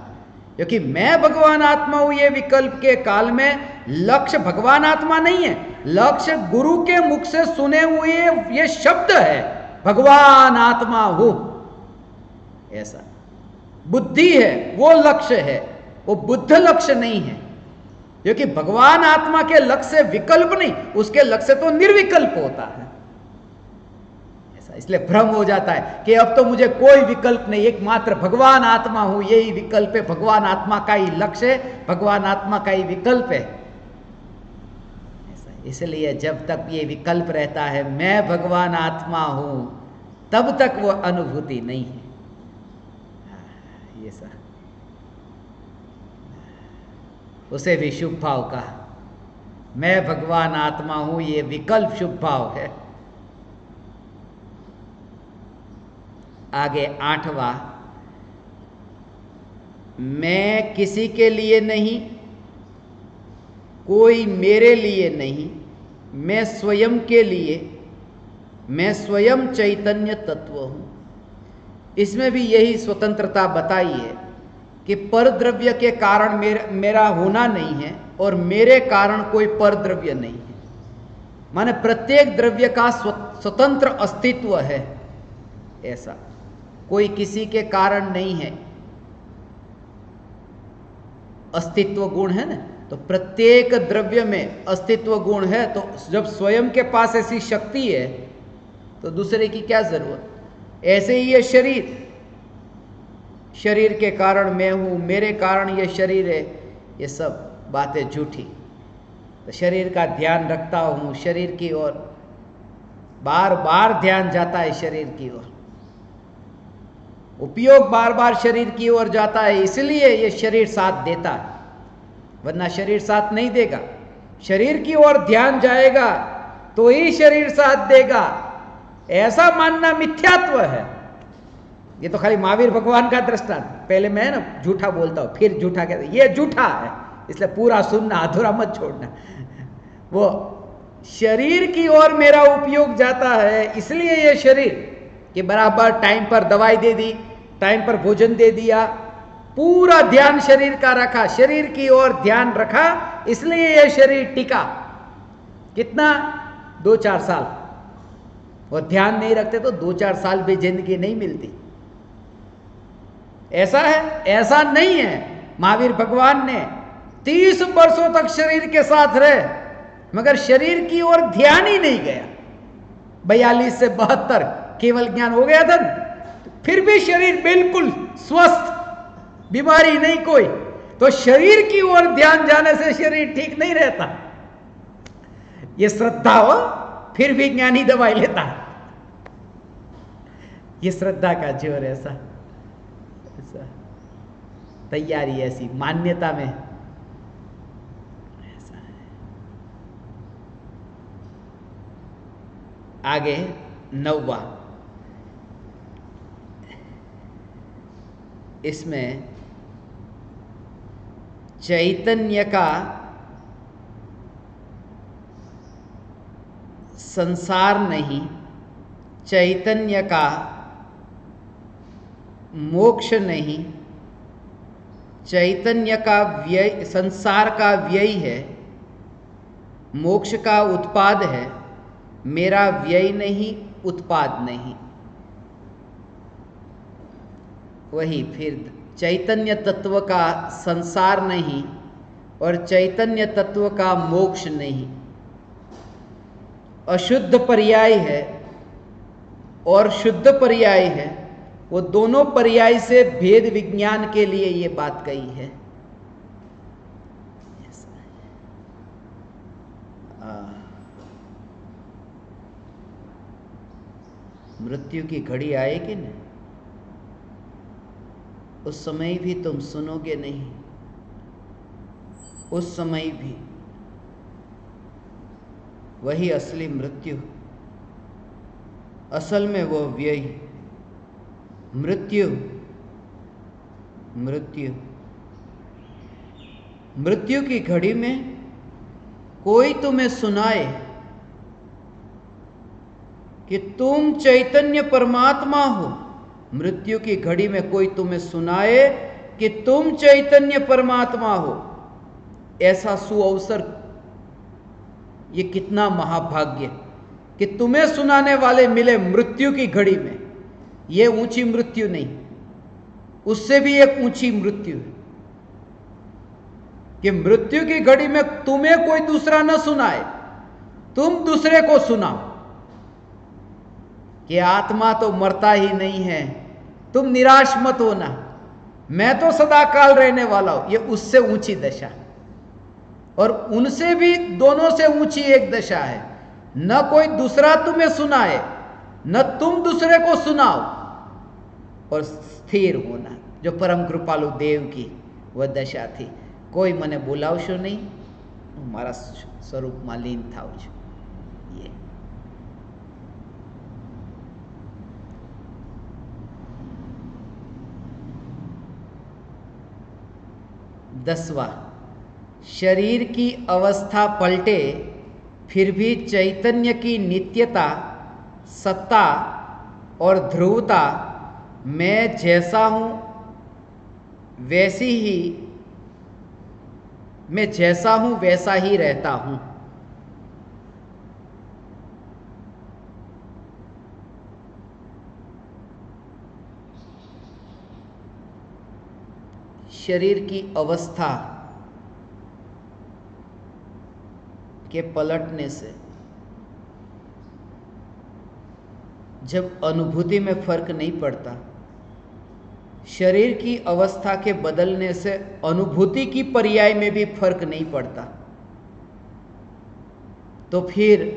क्योंकि मैं भगवान आत्मा हूं ये विकल्प के काल में लक्ष्य भगवान आत्मा नहीं है, लक्ष्य गुरु के मुख से सुने हुए ये शब्द है, भगवान आत्मा हूं। ऐसा बुद्धि है, वो लक्ष्य है, वो बुद्ध लक्ष्य नहीं है, क्योंकि भगवान आत्मा के लक्ष्य विकल्प नहीं, उसके लक्ष्य तो निर्विकल्प होता है। इसलिए भ्रम हो जाता है कि अब तो मुझे कोई विकल्प नहीं, एकमात्र भगवान आत्मा हूं, यही विकल्प है, भगवान आत्मा का ही लक्ष्य है, भगवान आत्मा का ही विकल्प है। इसलिए जब तक ये विकल्प रहता है मैं भगवान आत्मा हूं, तब तक वो अनुभूति नहीं है। ये सा उसे भी शुभ भाव कहा। मैं भगवान आत्मा हूं ये विकल्प शुभ भाव है। आगे आठवां, मैं किसी के लिए नहीं, कोई मेरे लिए नहीं, मैं स्वयं के लिए, मैं स्वयं चैतन्य तत्व हूं। इसमें भी यही स्वतंत्रता बताई है कि पर द्रव्य के कारण मेरा होना नहीं है और मेरे कारण कोई पर द्रव्य नहीं है। माने प्रत्येक द्रव्य का स्वतंत्र अस्तित्व है, ऐसा कोई किसी के कारण नहीं है। अस्तित्व गुण है ना, तो प्रत्येक द्रव्य में अस्तित्व गुण है, तो जब स्वयं के पास ऐसी शक्ति है तो दूसरे की क्या जरूरत। ऐसे ही ये शरीर, शरीर के कारण मैं हूं, मेरे कारण ये शरीर है, ये सब बातें झूठी। तो शरीर का ध्यान रखता हूं, शरीर की ओर बार बार ध्यान जाता है, शरीर की ओर उपयोग बार बार शरीर की ओर जाता है, इसलिए ये शरीर साथ देता है, वरना शरीर साथ नहीं देगा। शरीर की ओर ध्यान जाएगा तो ही शरीर साथ देगा, ऐसा मानना मिथ्यात्व है। ये तो खाली महावीर भगवान का दृष्टांत। पहले मैं ना झूठा बोलता हूं, फिर झूठा कहता, ये झूठा है, इसलिए पूरा सुनना, अधूरा मत छोड़ना। वो शरीर की ओर मेरा उपयोग जाता है, इसलिए ये शरीर कि बराबर टाइम पर दवाई दे दी, टाइम पर भोजन दे दिया, पूरा ध्यान शरीर का रखा, शरीर की ओर ध्यान रखा, इसलिए यह शरीर टिका। कितना? 2-4 साल। और ध्यान नहीं रखते तो 2-4 साल भी जिंदगी नहीं मिलती। ऐसा है? ऐसा नहीं है। महावीर भगवान ने 30 वर्षों तक शरीर के साथ रहे, मगर शरीर की ओर ध्यान ही नहीं गया। 42 से 72 केवल ज्ञान हो गया था, फिर भी शरीर बिल्कुल स्वस्थ, बीमारी नहीं कोई। तो शरीर की ओर ध्यान जाने से शरीर ठीक नहीं रहता। ये श्रद्धा हो, फिर भी ज्ञानी दवाई लेता। ये श्रद्धा का जोर ऐसा तैयारी, ऐसी मान्यता में ऐसा है। आगे 9वां, इसमें चैतन्य का संसार नहीं, चैतन्य का मोक्ष नहीं, चैतन्य का व्यय, संसार का व्यय है, मोक्ष का उत्पाद है, मेरा व्यय नहीं, उत्पाद नहीं। वही फिर चैतन्य तत्व का संसार नहीं और चैतन्य तत्व का मोक्ष नहीं। अशुद्ध पर्याय है और शुद्ध पर्याय है, वो दोनों पर्याय से भेद विज्ञान के लिए ये बात कही है। मृत्यु की घड़ी आएगी ना, उस समय भी तुम सुनोगे नहीं, उस समय भी वही असली मृत्यु, असल में वो व्यय, मृत्यु मृत्यु मृत्यु की घड़ी में कोई तुम्हें सुनाए कि तुम चैतन्य परमात्मा हो, मृत्यु की घड़ी में कोई तुम्हें सुनाए कि तुम चैतन्य परमात्मा हो, ऐसा सुअवसर, ये कितना महाभाग्य कि तुम्हें सुनाने वाले मिले मृत्यु की घड़ी में। ये ऊंची मृत्यु नहीं, उससे भी एक ऊंची मृत्यु है कि मृत्यु की घड़ी में तुम्हें कोई दूसरा न सुनाए, तुम दूसरे को सुनाओ कि आत्मा तो मरता ही नहीं है, तुम निराश मत होना, मैं तो सदा काल रहने वाला हूं। ये उससे ऊंची दशा, और उनसे भी दोनों से ऊंची एक दशा है, न कोई दूसरा तुम्हें सुनाए न तुम दूसरे को सुनाओ, और स्थिर होना, जो परम कृपालु देव की वह दशा थी। कोई मने बोलावशो नहीं, मारा स्वरूप में लीन थाव छो। ये 10वां, शरीर की अवस्था पलटे फिर भी चैतन्य की नित्यता, सत्ता और ध्रुवता, मैं जैसा हूं वैसी ही, मैं जैसा हूं वैसा ही रहता हूं। शरीर की अवस्था के पलटने से जब अनुभूति में फर्क नहीं पड़ता, शरीर की अवस्था के बदलने से अनुभूति की पर्याय में भी फर्क नहीं पड़ता, तो फिर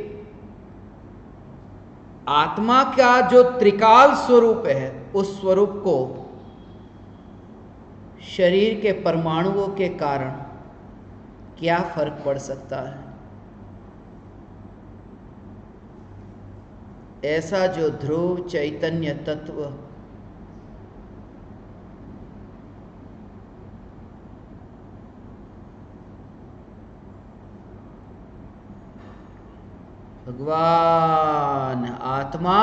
आत्मा का जो त्रिकाल स्वरूप है, उस स्वरूप को शरीर के परमाणुओं के कारण क्या फर्क पड़ सकता है? ऐसा जो ध्रुव चैतन्य तत्व भगवान आत्मा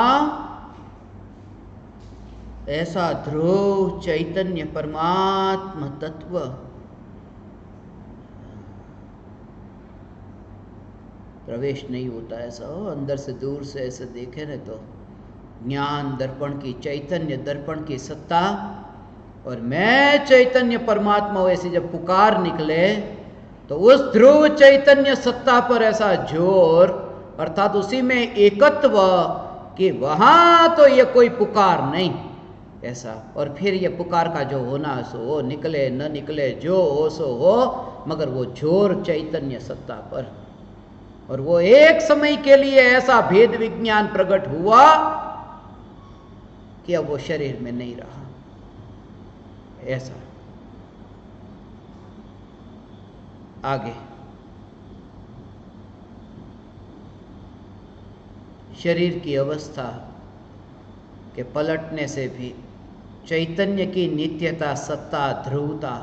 ऐसा ध्रुव चैतन्य परमात्मा तत्व प्रवेश नहीं होता। ऐसा हो अंदर से दूर से ऐसे देखे न तो ज्ञान दर्पण की, चैतन्य दर्पण की सत्ता और मैं चैतन्य परमात्मा हूं ऐसी जब पुकार निकले तो उस ध्रुव चैतन्य सत्ता पर ऐसा जोर, अर्थात उसी में एकत्व कि वहां तो ये कोई पुकार नहीं ऐसा। और फिर ये पुकार का जो होना सो हो, निकले न निकले जो हो सो हो, मगर वो जोर चैतन्य सत्ता पर। और वो एक समय के लिए ऐसा भेद विज्ञान प्रकट हुआ कि अब वो शरीर में नहीं रहा। ऐसा आगे शरीर की अवस्था के पलटने से भी चैतन्य की नित्यता, सत्ता, ध्रुवता,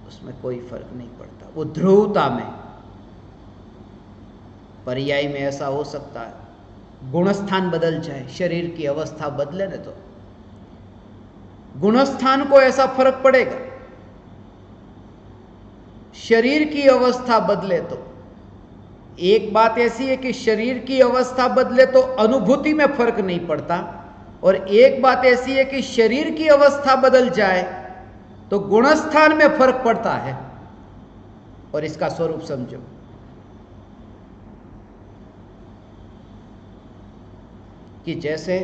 उसमें कोई फर्क नहीं पड़ता। वो ध्रुवता में पर्याय में ऐसा हो सकता है गुणस्थान बदल जाए, शरीर की अवस्था बदले न तो गुणस्थान को ऐसा फर्क पड़ेगा। शरीर की अवस्था बदले तो एक बात ऐसी है कि शरीर की अवस्था बदले तो अनुभूति में फर्क नहीं पड़ता, और एक बात ऐसी है कि शरीर की अवस्था बदल जाए तो गुणस्थान में फर्क पड़ता है। और इसका स्वरूप समझो, कि जैसे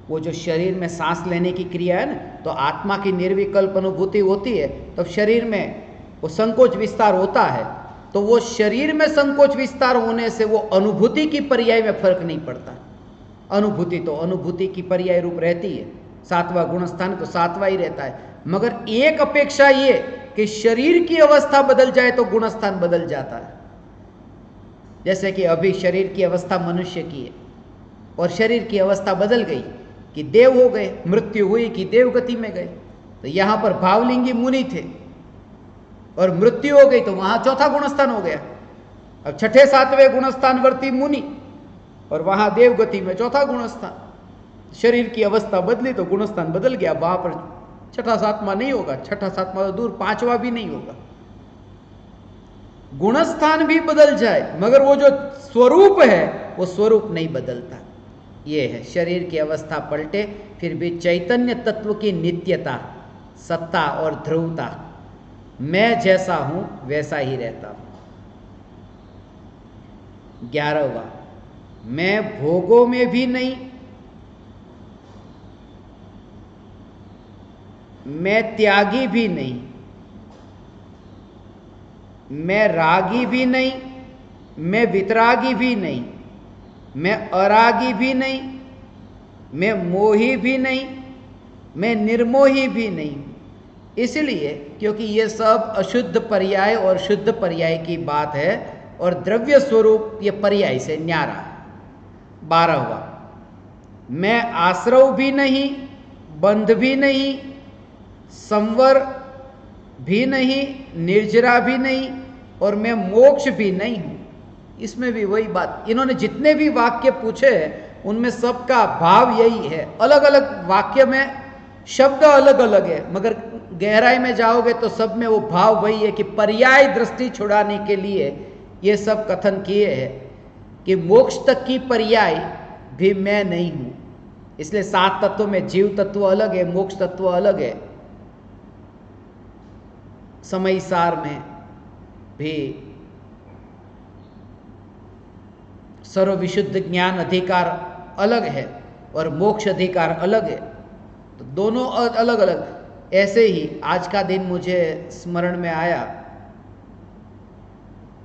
वो जो शरीर में सांस लेने की क्रिया है ना, तो आत्मा की निर्विकल्प अनुभूति होती है, तब शरीर में वो संकोच विस्तार होता है, तो वो शरीर में संकोच विस्तार होने से वो अनुभूति की पर्याय में फर्क नहीं पड़ता। अनुभूति तो अनुभूति की पर्याय रूप रहती है, सातवां गुणस्थान तो सातवां ही रहता है। मगर एक अपेक्षा ये कि शरीर की अवस्था बदल जाए तो गुणस्थान बदल जाता है। जैसे कि अभी शरीर की अवस्था मनुष्य की है और शरीर की अवस्था बदल गई कि देव हो गए, मृत्यु हुई कि देव गति में गए। तो यहां पर भावलिंगी मुनि थे और मृत्यु हो गई तो वहां चौथा गुणस्थान हो गया। अब छठे सातवें गुणस्थान वर्ती मुनि और वहां देव गति में चौथा गुणस्थान। शरीर की अवस्था बदली तो गुणस्थान बदल गया, वहां पर छठा सातवां नहीं होगा, छठा सातवां तो दूर, पांचवा भी नहीं होगा। गुणस्थान भी बदल जाए मगर वो जो स्वरूप है वो स्वरूप नहीं बदलता। ये है शरीर की अवस्था पलटे फिर भी चैतन्य तत्व की नित्यता, सत्ता और ध्रुवता, मैं जैसा हूं वैसा ही रहता हूं। 11वां, मैं भोगों में भी नहीं, मैं त्यागी भी नहीं, मैं रागी भी नहीं, मैं वितरागी भी नहीं, मैं अरागी भी नहीं, मैं मोही भी नहीं, मैं निर्मोही भी नहीं। इसलिए क्योंकि ये सब अशुद्ध पर्याय और शुद्ध पर्याय की बात है और द्रव्य स्वरूप ये पर्याय से न्यारा। 12वां, मैं आश्रव भी नहीं, बंध भी नहीं, संवर भी नहीं, निर्जरा भी नहीं, और मैं मोक्ष भी नहीं हूं। इसमें भी वही बात, इन्होंने जितने भी वाक्य पूछे उनमें सबका भाव यही है। अलग अलग वाक्य में शब्द अलग अलग है मगर गहराई में जाओगे तो सब में वो भाव वही है कि पर्याय दृष्टि छुड़ाने के लिए ये सब कथन किए हैं कि मोक्ष तक की पर्याय भी मैं नहीं हूं। इसलिए 7 तत्वों में जीव तत्व अलग है, मोक्ष तत्व अलग है, समय सार में भी सर्वविशुद्ध ज्ञान अधिकार अलग है और मोक्ष अधिकार अलग है, तो दोनों अलग अलग। ऐसे ही आज का दिन मुझे स्मरण में आया,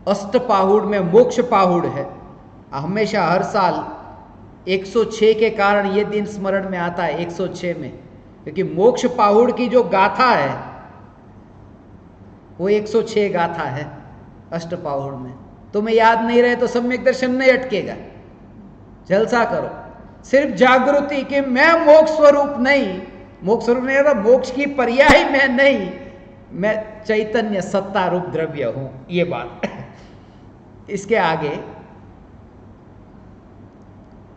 अष्टपाहुड़ में मोक्ष पाहुड़ है। हमेशा हर साल 106 के कारण ये दिन स्मरण में आता है 106 में, क्योंकि मोक्ष पाहुड़ की जो गाथा है वो 106 गाथा है अष्टपाहुड़ में। तुम्हें याद नहीं रहे तो सम्यक दर्शन नहीं अटकेगा। जलसा करो, सिर्फ जागृति कि मैं मोक्ष स्वरूप नहीं, मोक्ष स्वरूप नहीं रहता, मोक्ष की पर्याय मैं नहीं, मैं चैतन्य सत्ता रूप द्रव्य हूं, ये बात। इसके आगे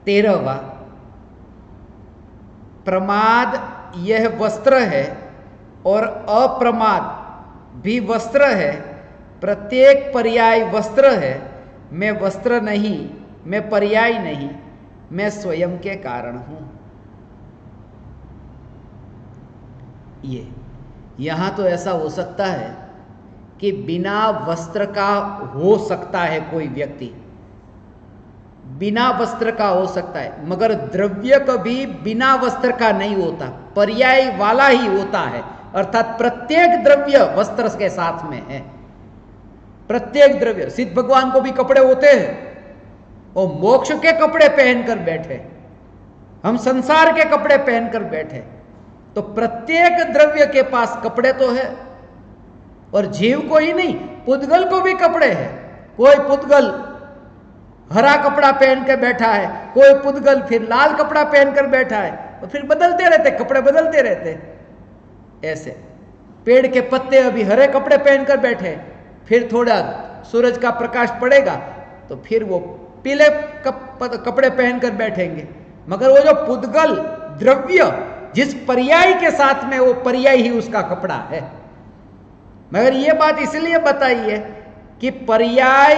13वां, प्रमाद यह वस्त्र है और अप्रमाद भी वस्त्र है, प्रत्येक पर्याय वस्त्र है। मैं वस्त्र नहीं, मैं पर्याय नहीं, मैं स्वयं के कारण हूं। ये यहां तो ऐसा हो सकता है कि बिना वस्त्र का हो सकता है कोई व्यक्ति, बिना वस्त्र का हो सकता है, मगर द्रव्य कभी बिना वस्त्र का नहीं होता, पर्याय वाला ही होता है। अर्थात प्रत्येक द्रव्य वस्त्र के साथ में है। प्रत्येक द्रव्य, सिद्ध भगवान को भी कपड़े होते हैं, वो मोक्ष के कपड़े पहनकर बैठे, हम संसार के कपड़े पहनकर बैठे, तो प्रत्येक द्रव्य के पास कपड़े तो है। और जीव को ही नहीं, पुद्गल को भी कपड़े हैं। कोई पुद्गल हरा कपड़ा पहन के बैठा है, कोई पुद्गल फिर लाल कपड़ा पहनकर बैठा है, और फिर बदलते रहते, कपड़े बदलते रहते। ऐसे पेड़ के पत्ते अभी हरे कपड़े पहनकर बैठे, फिर थोड़ा सूरज का प्रकाश पड़ेगा तो फिर वो पीले कपड़े पहनकर बैठेंगे। मगर वो जो पुद्गल द्रव्य जिस पर्याय के साथ में, वो पर्याय ही उसका कपड़ा है। मगर ये बात इसलिए बताई है कि पर्याय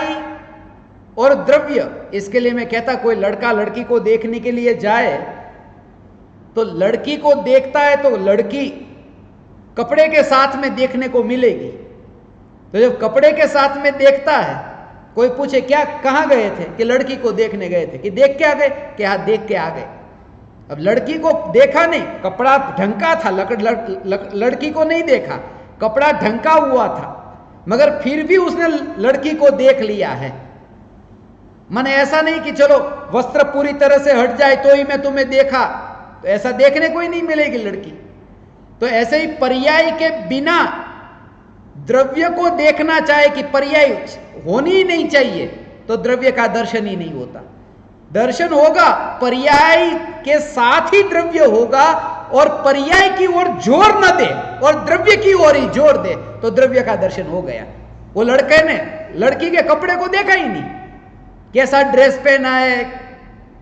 और द्रव्य, इसके लिए मैं कहता कोई लड़का लड़की को देखने के लिए जाए तो लड़की को देखता है तो लड़की कपड़े के साथ में देखने को मिलेगी। तो जब कपड़े के साथ में देखता है, कोई पूछे क्या कहां गए थे, कि लड़की को देखने गए थे, कि देख के आ गए, कि हाँ देख के आ गए। अब लड़की को देखा नहीं, कपड़ा ढंका था, लड़की को नहीं देखा, कपड़ा ढंका हुआ था, मगर फिर भी उसने लड़की को देख लिया है। माने ऐसा नहीं कि चलो वस्त्र पूरी तरह से हट जाए तो ही मैं तुम्हें देखा, तो ऐसा देखने को ही नहीं मिलेगी लड़की। तो ऐसे ही पर्याय के बिना द्रव्य को देखना चाहे कि पर्याय होनी ही नहीं चाहिए, तो द्रव्य का दर्शन ही नहीं होता। दर्शन होगा पर्याय के साथ ही द्रव्य होगा, और पर्याय की ओर जोर न दे और द्रव्य की ओर ही जोर दे तो द्रव्य का दर्शन हो गया। वो लड़के ने लड़की के कपड़े को देखा ही नहीं, कैसा ड्रेस पहना है,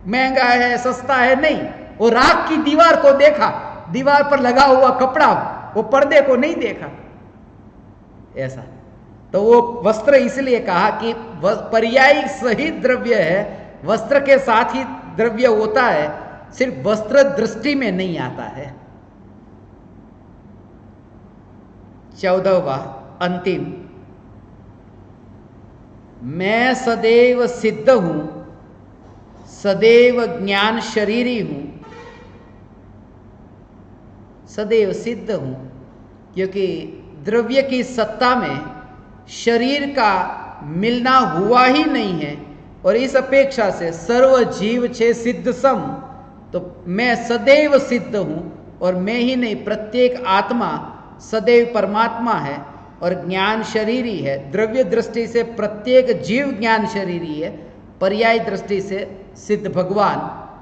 महंगा है, सस्ता है, नहीं, वो राख की दीवार को देखा, दीवार पर लगा हुआ कपड़ा, वो पर्दे को नहीं देखा। ऐसा तो वो वस्त्र इसलिए कहा कि पर्याय सहित द्रव्य है, वस्त्र के साथ ही द्रव्य होता है, सिर्फ वस्त्र दृष्टि में नहीं आता है। 14वां अंतिम, मैं सदैव सिद्ध हूं, सदैव ज्ञान शरीरी हूं। सदैव सिद्ध हूं क्योंकि द्रव्य की सत्ता में शरीर का मिलना हुआ ही नहीं है, और इस अपेक्षा से सर्व जीव छे सिद्ध सम, तो मैं सदैव सिद्ध हूं। और मैं ही नहीं, प्रत्येक आत्मा सदैव परमात्मा है और ज्ञान शरीरी है। द्रव्य दृष्टि से प्रत्येक जीव ज्ञान शरीरी है, पर्याय दृष्टि से सिद्ध भगवान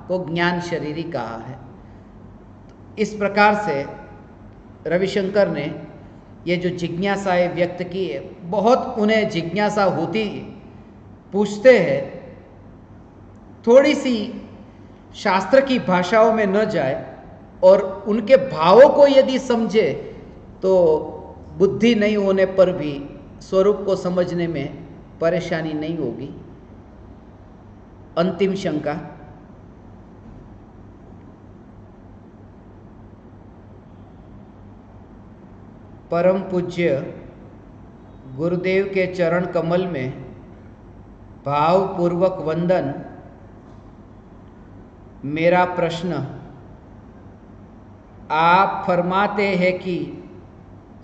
को ज्ञान शरीरी कहा है। इस प्रकार से रविशंकर ने ये जो जिज्ञासाएं व्यक्त की है, बहुत उन्हें जिज्ञासा होती, पूछते हैं, थोड़ी सी शास्त्र की भाषाओं में न जाए और उनके भावों को यदि समझे तो बुद्धि नहीं होने पर भी स्वरूप को समझने में परेशानी नहीं होगी। अंतिम शंका, परम पूज्य गुरुदेव के चरण कमल में भावपूर्वक वंदन। मेरा प्रश्न, आप फरमाते हैं कि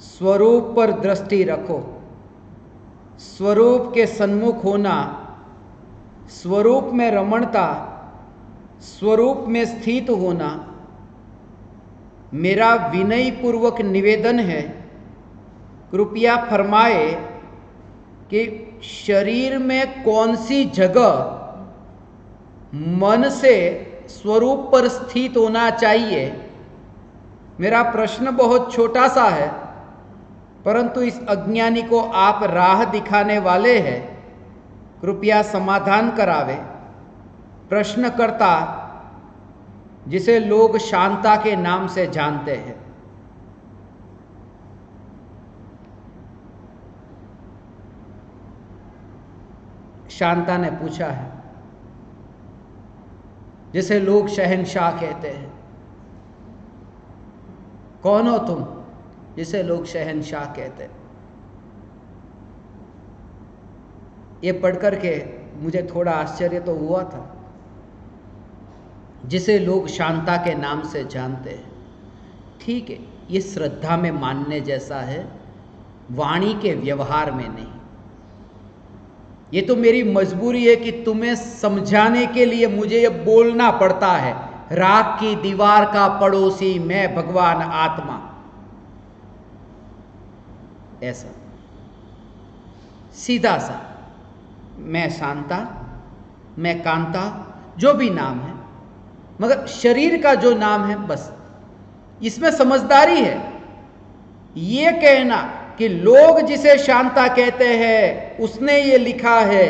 स्वरूप पर दृष्टि रखो, स्वरूप के सन्मुख होना, स्वरूप में रमणता, स्वरूप में स्थित होना। मेरा विनय पूर्वक निवेदन है, कृपया फरमाए कि शरीर में कौन सी जगह मन से स्वरूप पर स्थित होना चाहिए। मेरा प्रश्न बहुत छोटा सा है, परंतु इस अज्ञानी को आप राह दिखाने वाले हैं, कृपया समाधान करावे। प्रश्नकर्ता जिसे लोग शांता के नाम से जानते हैं। शांता ने पूछा है, जिसे लोग शहंशाह कहते हैं, कौन हो तुम जिसे लोग शहंशाह कहते हैं? ये पढ़कर के मुझे थोड़ा आश्चर्य तो हुआ था। जिसे लोग शांता के नाम से जानते हैं, ठीक है, ये श्रद्धा में मानने जैसा है, वाणी के व्यवहार में नहीं। ये तो मेरी मजबूरी है कि तुम्हें समझाने के लिए मुझे ये बोलना पड़ता है। राख की दीवार का पड़ोसी मैं भगवान आत्मा, ऐसा सीधा सा। मैं शांता, मैं कांता, जो भी नाम है, मगर शरीर का जो नाम है, बस इसमें समझदारी है। ये कहना कि लोग जिसे शांता कहते हैं उसने ये लिखा है,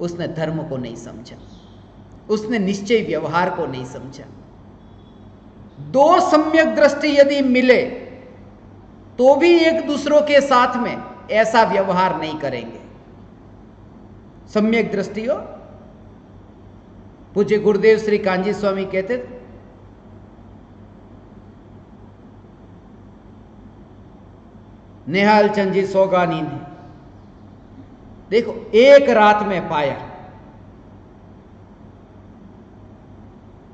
उसने धर्म को नहीं समझा, उसने निश्चय व्यवहार को नहीं समझा। दो सम्यक दृष्टि यदि मिले तो भी एक दूसरों के साथ में ऐसा व्यवहार नहीं करेंगे। सम्यक दृष्टि हो, पूज्य गुरुदेव श्री कांजी स्वामी कहते थे, निहाल चंद जी सोगानी ने देखो एक रात में पाया,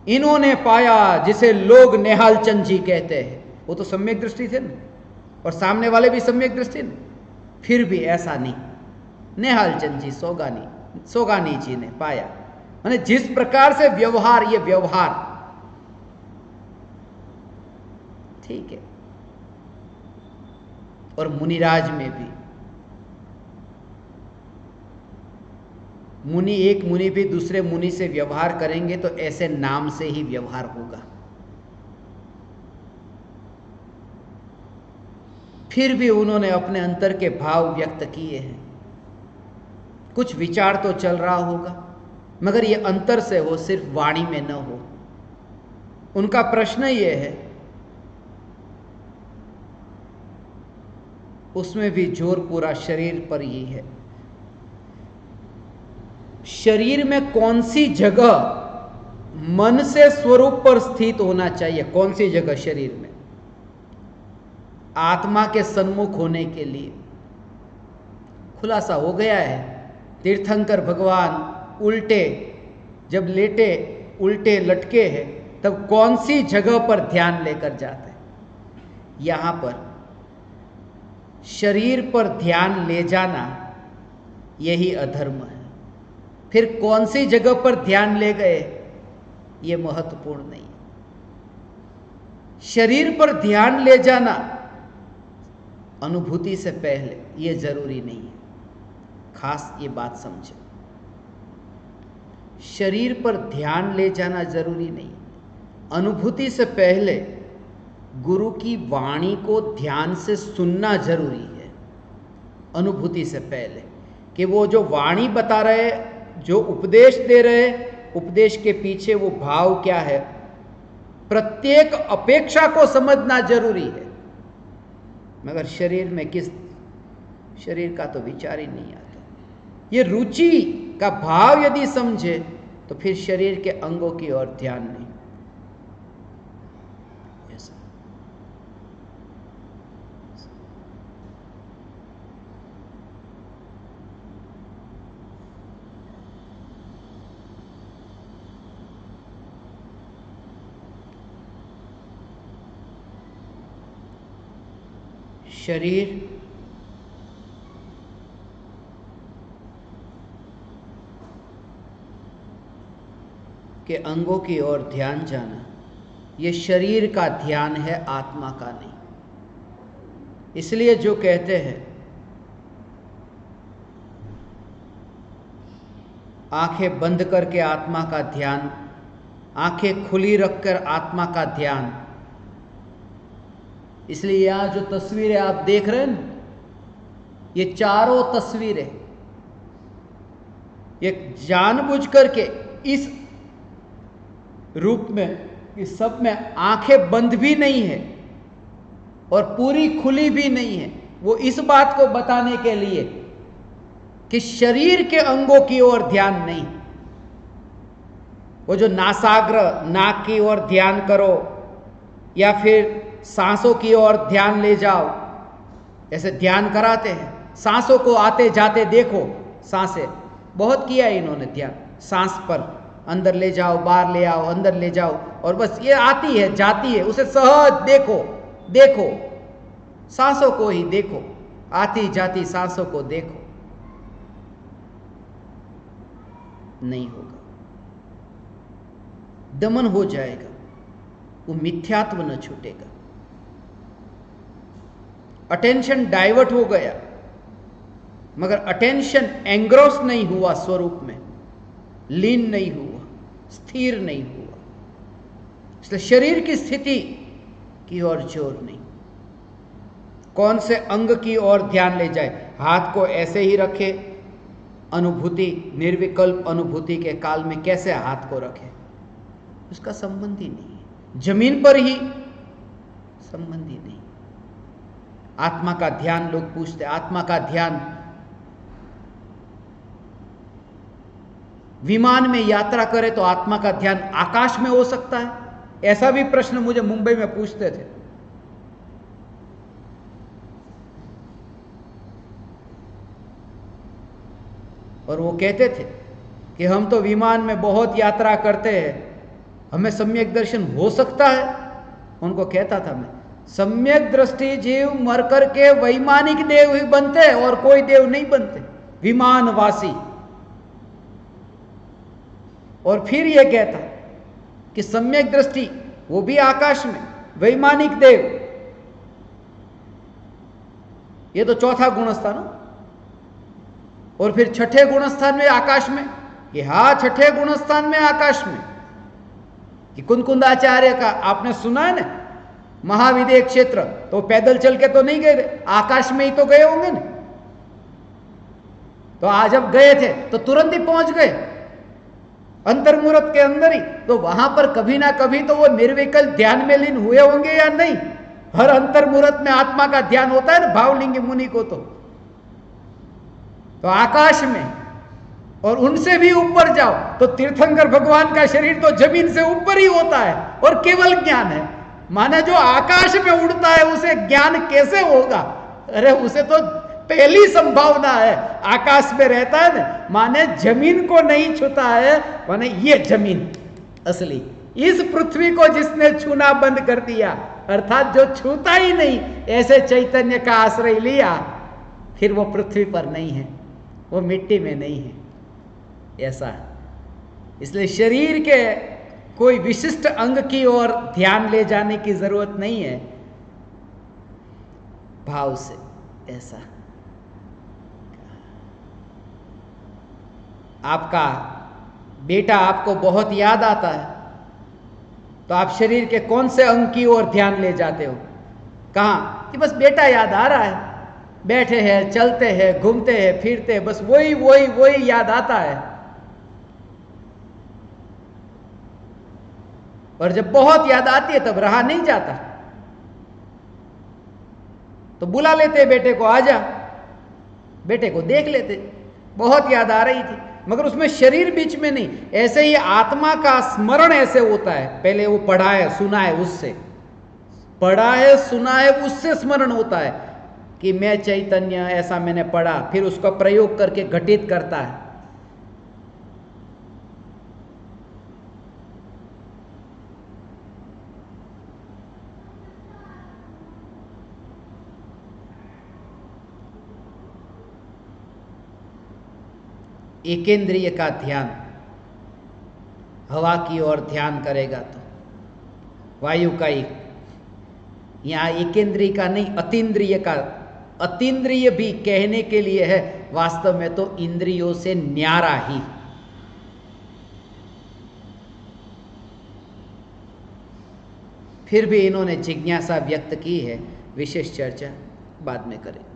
इन्होंने पाया जिसे लोग निहाल चंद जी कहते हैं। वो तो सम्यक दृष्टि थे ना, और सामने वाले भी सम्यक दृष्टि ने, फिर भी ऐसा नहीं। निहाल चंद जी सोगानी जी ने पाया, माने जिस प्रकार से व्यवहार, ये व्यवहार ठीक है। और मुनिराज में भी, मुनि एक मुनि भी दूसरे मुनि से व्यवहार करेंगे तो ऐसे नाम से ही व्यवहार होगा। फिर भी उन्होंने अपने अंतर के भाव व्यक्त किए हैं। कुछ विचार तो चल रहा होगा, मगर ये अंतर से हो, सिर्फ वाणी में न हो। उनका प्रश्न ये है, उसमें भी जोर पूरा शरीर पर ही है। शरीर में कौन सी जगह मन से स्वरूप पर स्थित होना चाहिए? कौन सी जगह शरीर में? आत्मा के सन्मुख होने के लिए खुलासा हो गया है। तीर्थंकर भगवान उल्टे, जब लेटे उल्टे लटके हैं, तब कौन सी जगह पर ध्यान लेकर जाते हैं? यहां पर शरीर पर ध्यान ले जाना यही अधर्म है। फिर कौन सी जगह पर ध्यान ले गए, ये महत्वपूर्ण नहीं है। शरीर पर ध्यान ले जाना अनुभूति से पहले ये जरूरी नहीं है। खास ये बात समझे, शरीर पर ध्यान ले जाना जरूरी नहीं। अनुभूति से पहले गुरु की वाणी को ध्यान से सुनना जरूरी है। अनुभूति से पहले कि वो जो वाणी बता रहे, जो उपदेश दे रहे, उपदेश के पीछे वो भाव क्या है, प्रत्येक अपेक्षा को समझना जरूरी है। मगर शरीर में किस, शरीर का तो विचार ही नहीं आता। ये रुचि का भाव यदि समझे तो फिर शरीर के अंगों की ओर ध्यान नहीं। शरीर के अंगों की ओर ध्यान जाना, ये शरीर का ध्यान है, आत्मा का नहीं। इसलिए जो कहते हैं आंखें बंद करके आत्मा का ध्यान, आंखें खुली रखकर आत्मा का ध्यान, इसलिए यहां जो तस्वीरें आप देख रहे हैं ना, ये चारों तस्वीरें ये जानबूझ करके इस रूप में कि सब में आंखें बंद भी नहीं है और पूरी खुली भी नहीं है, वो इस बात को बताने के लिए कि शरीर के अंगों की ओर ध्यान नहीं, वो जो नासाग्र नाक की ओर ध्यान करो या फिर सांसों की ओर ध्यान ले जाओ, ऐसे ध्यान कराते हैं। सांसों को आते जाते देखो, सांसें बहुत किया है इन्होंने ध्यान, सांस पर अंदर ले जाओ बाहर ले आओ अंदर ले जाओ, और बस ये आती है जाती है, उसे सहज देखो देखो, सांसों को ही देखो, आती जाती सांसों को देखो। नहीं होगा, दमन हो जाएगा, वो मिथ्यात्व न छूटेगा, अटेंशन डाइवर्ट हो गया, मगर अटेंशन एंग्रोस नहीं हुआ, स्वरूप में लीन नहीं हुआ, स्थिर नहीं हुआ। इसलिए शरीर की स्थिति की ओर जोर नहीं। कौन से अंग की ओर ध्यान ले जाए? हाथ को ऐसे ही रखे, अनुभूति निर्विकल्प अनुभूति के काल में कैसे हाथ को रखे, उसका संबंध ही नहीं है। जमीन पर ही संबंध ही नहीं। आत्मा का ध्यान लोग पूछते, आत्मा का ध्यान विमान में यात्रा करे तो आत्मा का ध्यान आकाश में हो सकता है? ऐसा भी प्रश्न मुझे मुंबई में पूछते थे। और वो कहते थे कि हम तो विमान में बहुत यात्रा करते हैं, हमें सम्यक दर्शन हो सकता है? उनको कहता था मैं, सम्यक दृष्टि जीव मर करके वैमानिक देव ही बनते हैं और कोई देव नहीं बनते, विमानवासी। और फिर यह कहता कि सम्यक दृष्टि वो भी आकाश में, वैमानिक देव, ये तो चौथा गुणस्थान हो। और फिर छठे गुणस्थान में आकाश में, कि हाँ छठे गुणस्थान में आकाश में, कि कुंदकुंदाचार्य का आपने सुना है ना, महाविदेह क्षेत्र, तो पैदल चल के तो नहीं गए, आकाश में ही तो गए होंगे ना। तो आज जब गए थे तो तुरंत ही पहुंच गए अंतर्मुहूर्त के अंदर ही, तो वहां पर कभी ना कभी तो वो निर्विकल्प ध्यान में लीन हुए होंगे या नहीं? हर अंतर्मुहूर्त में आत्मा का ध्यान होता है ना भावलिंग मुनि को। तो आकाश में, और उनसे भी ऊपर जाओ तो तीर्थंकर भगवान का शरीर तो जमीन से ऊपर ही होता है और केवल ज्ञान है। माने जो आकाश में उड़ता है उसे ज्ञान कैसे होगा? अरे उसे तो पहली संभावना है, आकाश में रहता है ना, माने जमीन को नहीं छूता है, माने ये जमीन असली, इस पृथ्वी को जिसने छूना बंद कर दिया, अर्थात जो छूता ही नहीं, ऐसे चैतन्य का आश्रय लिया, फिर वो पृथ्वी पर नहीं है, वो मिट्टी में नहीं है, ऐसा है। इसलिए शरीर के कोई विशिष्ट अंग की ओर ध्यान ले जाने की जरूरत नहीं है, भाव से ऐसा। आपका बेटा आपको बहुत याद आता है तो आप शरीर के कौन से अंग की ओर ध्यान ले जाते हो? कहाँ? कि बस बेटा याद आ रहा है, बैठे हैं, चलते हैं, घूमते हैं, फिरते हैं, बस वही वही वही याद आता है। और जब बहुत याद आती है तब रहा नहीं जाता, तो बुला लेते बेटे को, आजा, बेटे को देख लेते, बहुत याद आ रही थी, मगर उसमें शरीर बीच में नहीं। ऐसे ही आत्मा का स्मरण ऐसे होता है, पहले वो पढ़ा है सुना है, उससे पढ़ा है सुना है, उससे स्मरण होता है कि मैं चैतन्य, ऐसा मैंने पढ़ा, फिर उसका प्रयोग करके घटित करता है। एकेंद्रिय का ध्यान, हवा की ओर ध्यान करेगा तो वायु का एक, यहाँ एकेंद्रिय का नहीं अतीन्द्रिय का, अतीन्द्रिय भी कहने के लिए है, वास्तव में तो इंद्रियों से न्यारा ही। फिर भी इन्होंने जिज्ञासा व्यक्त की है, विशेष चर्चा बाद में करें।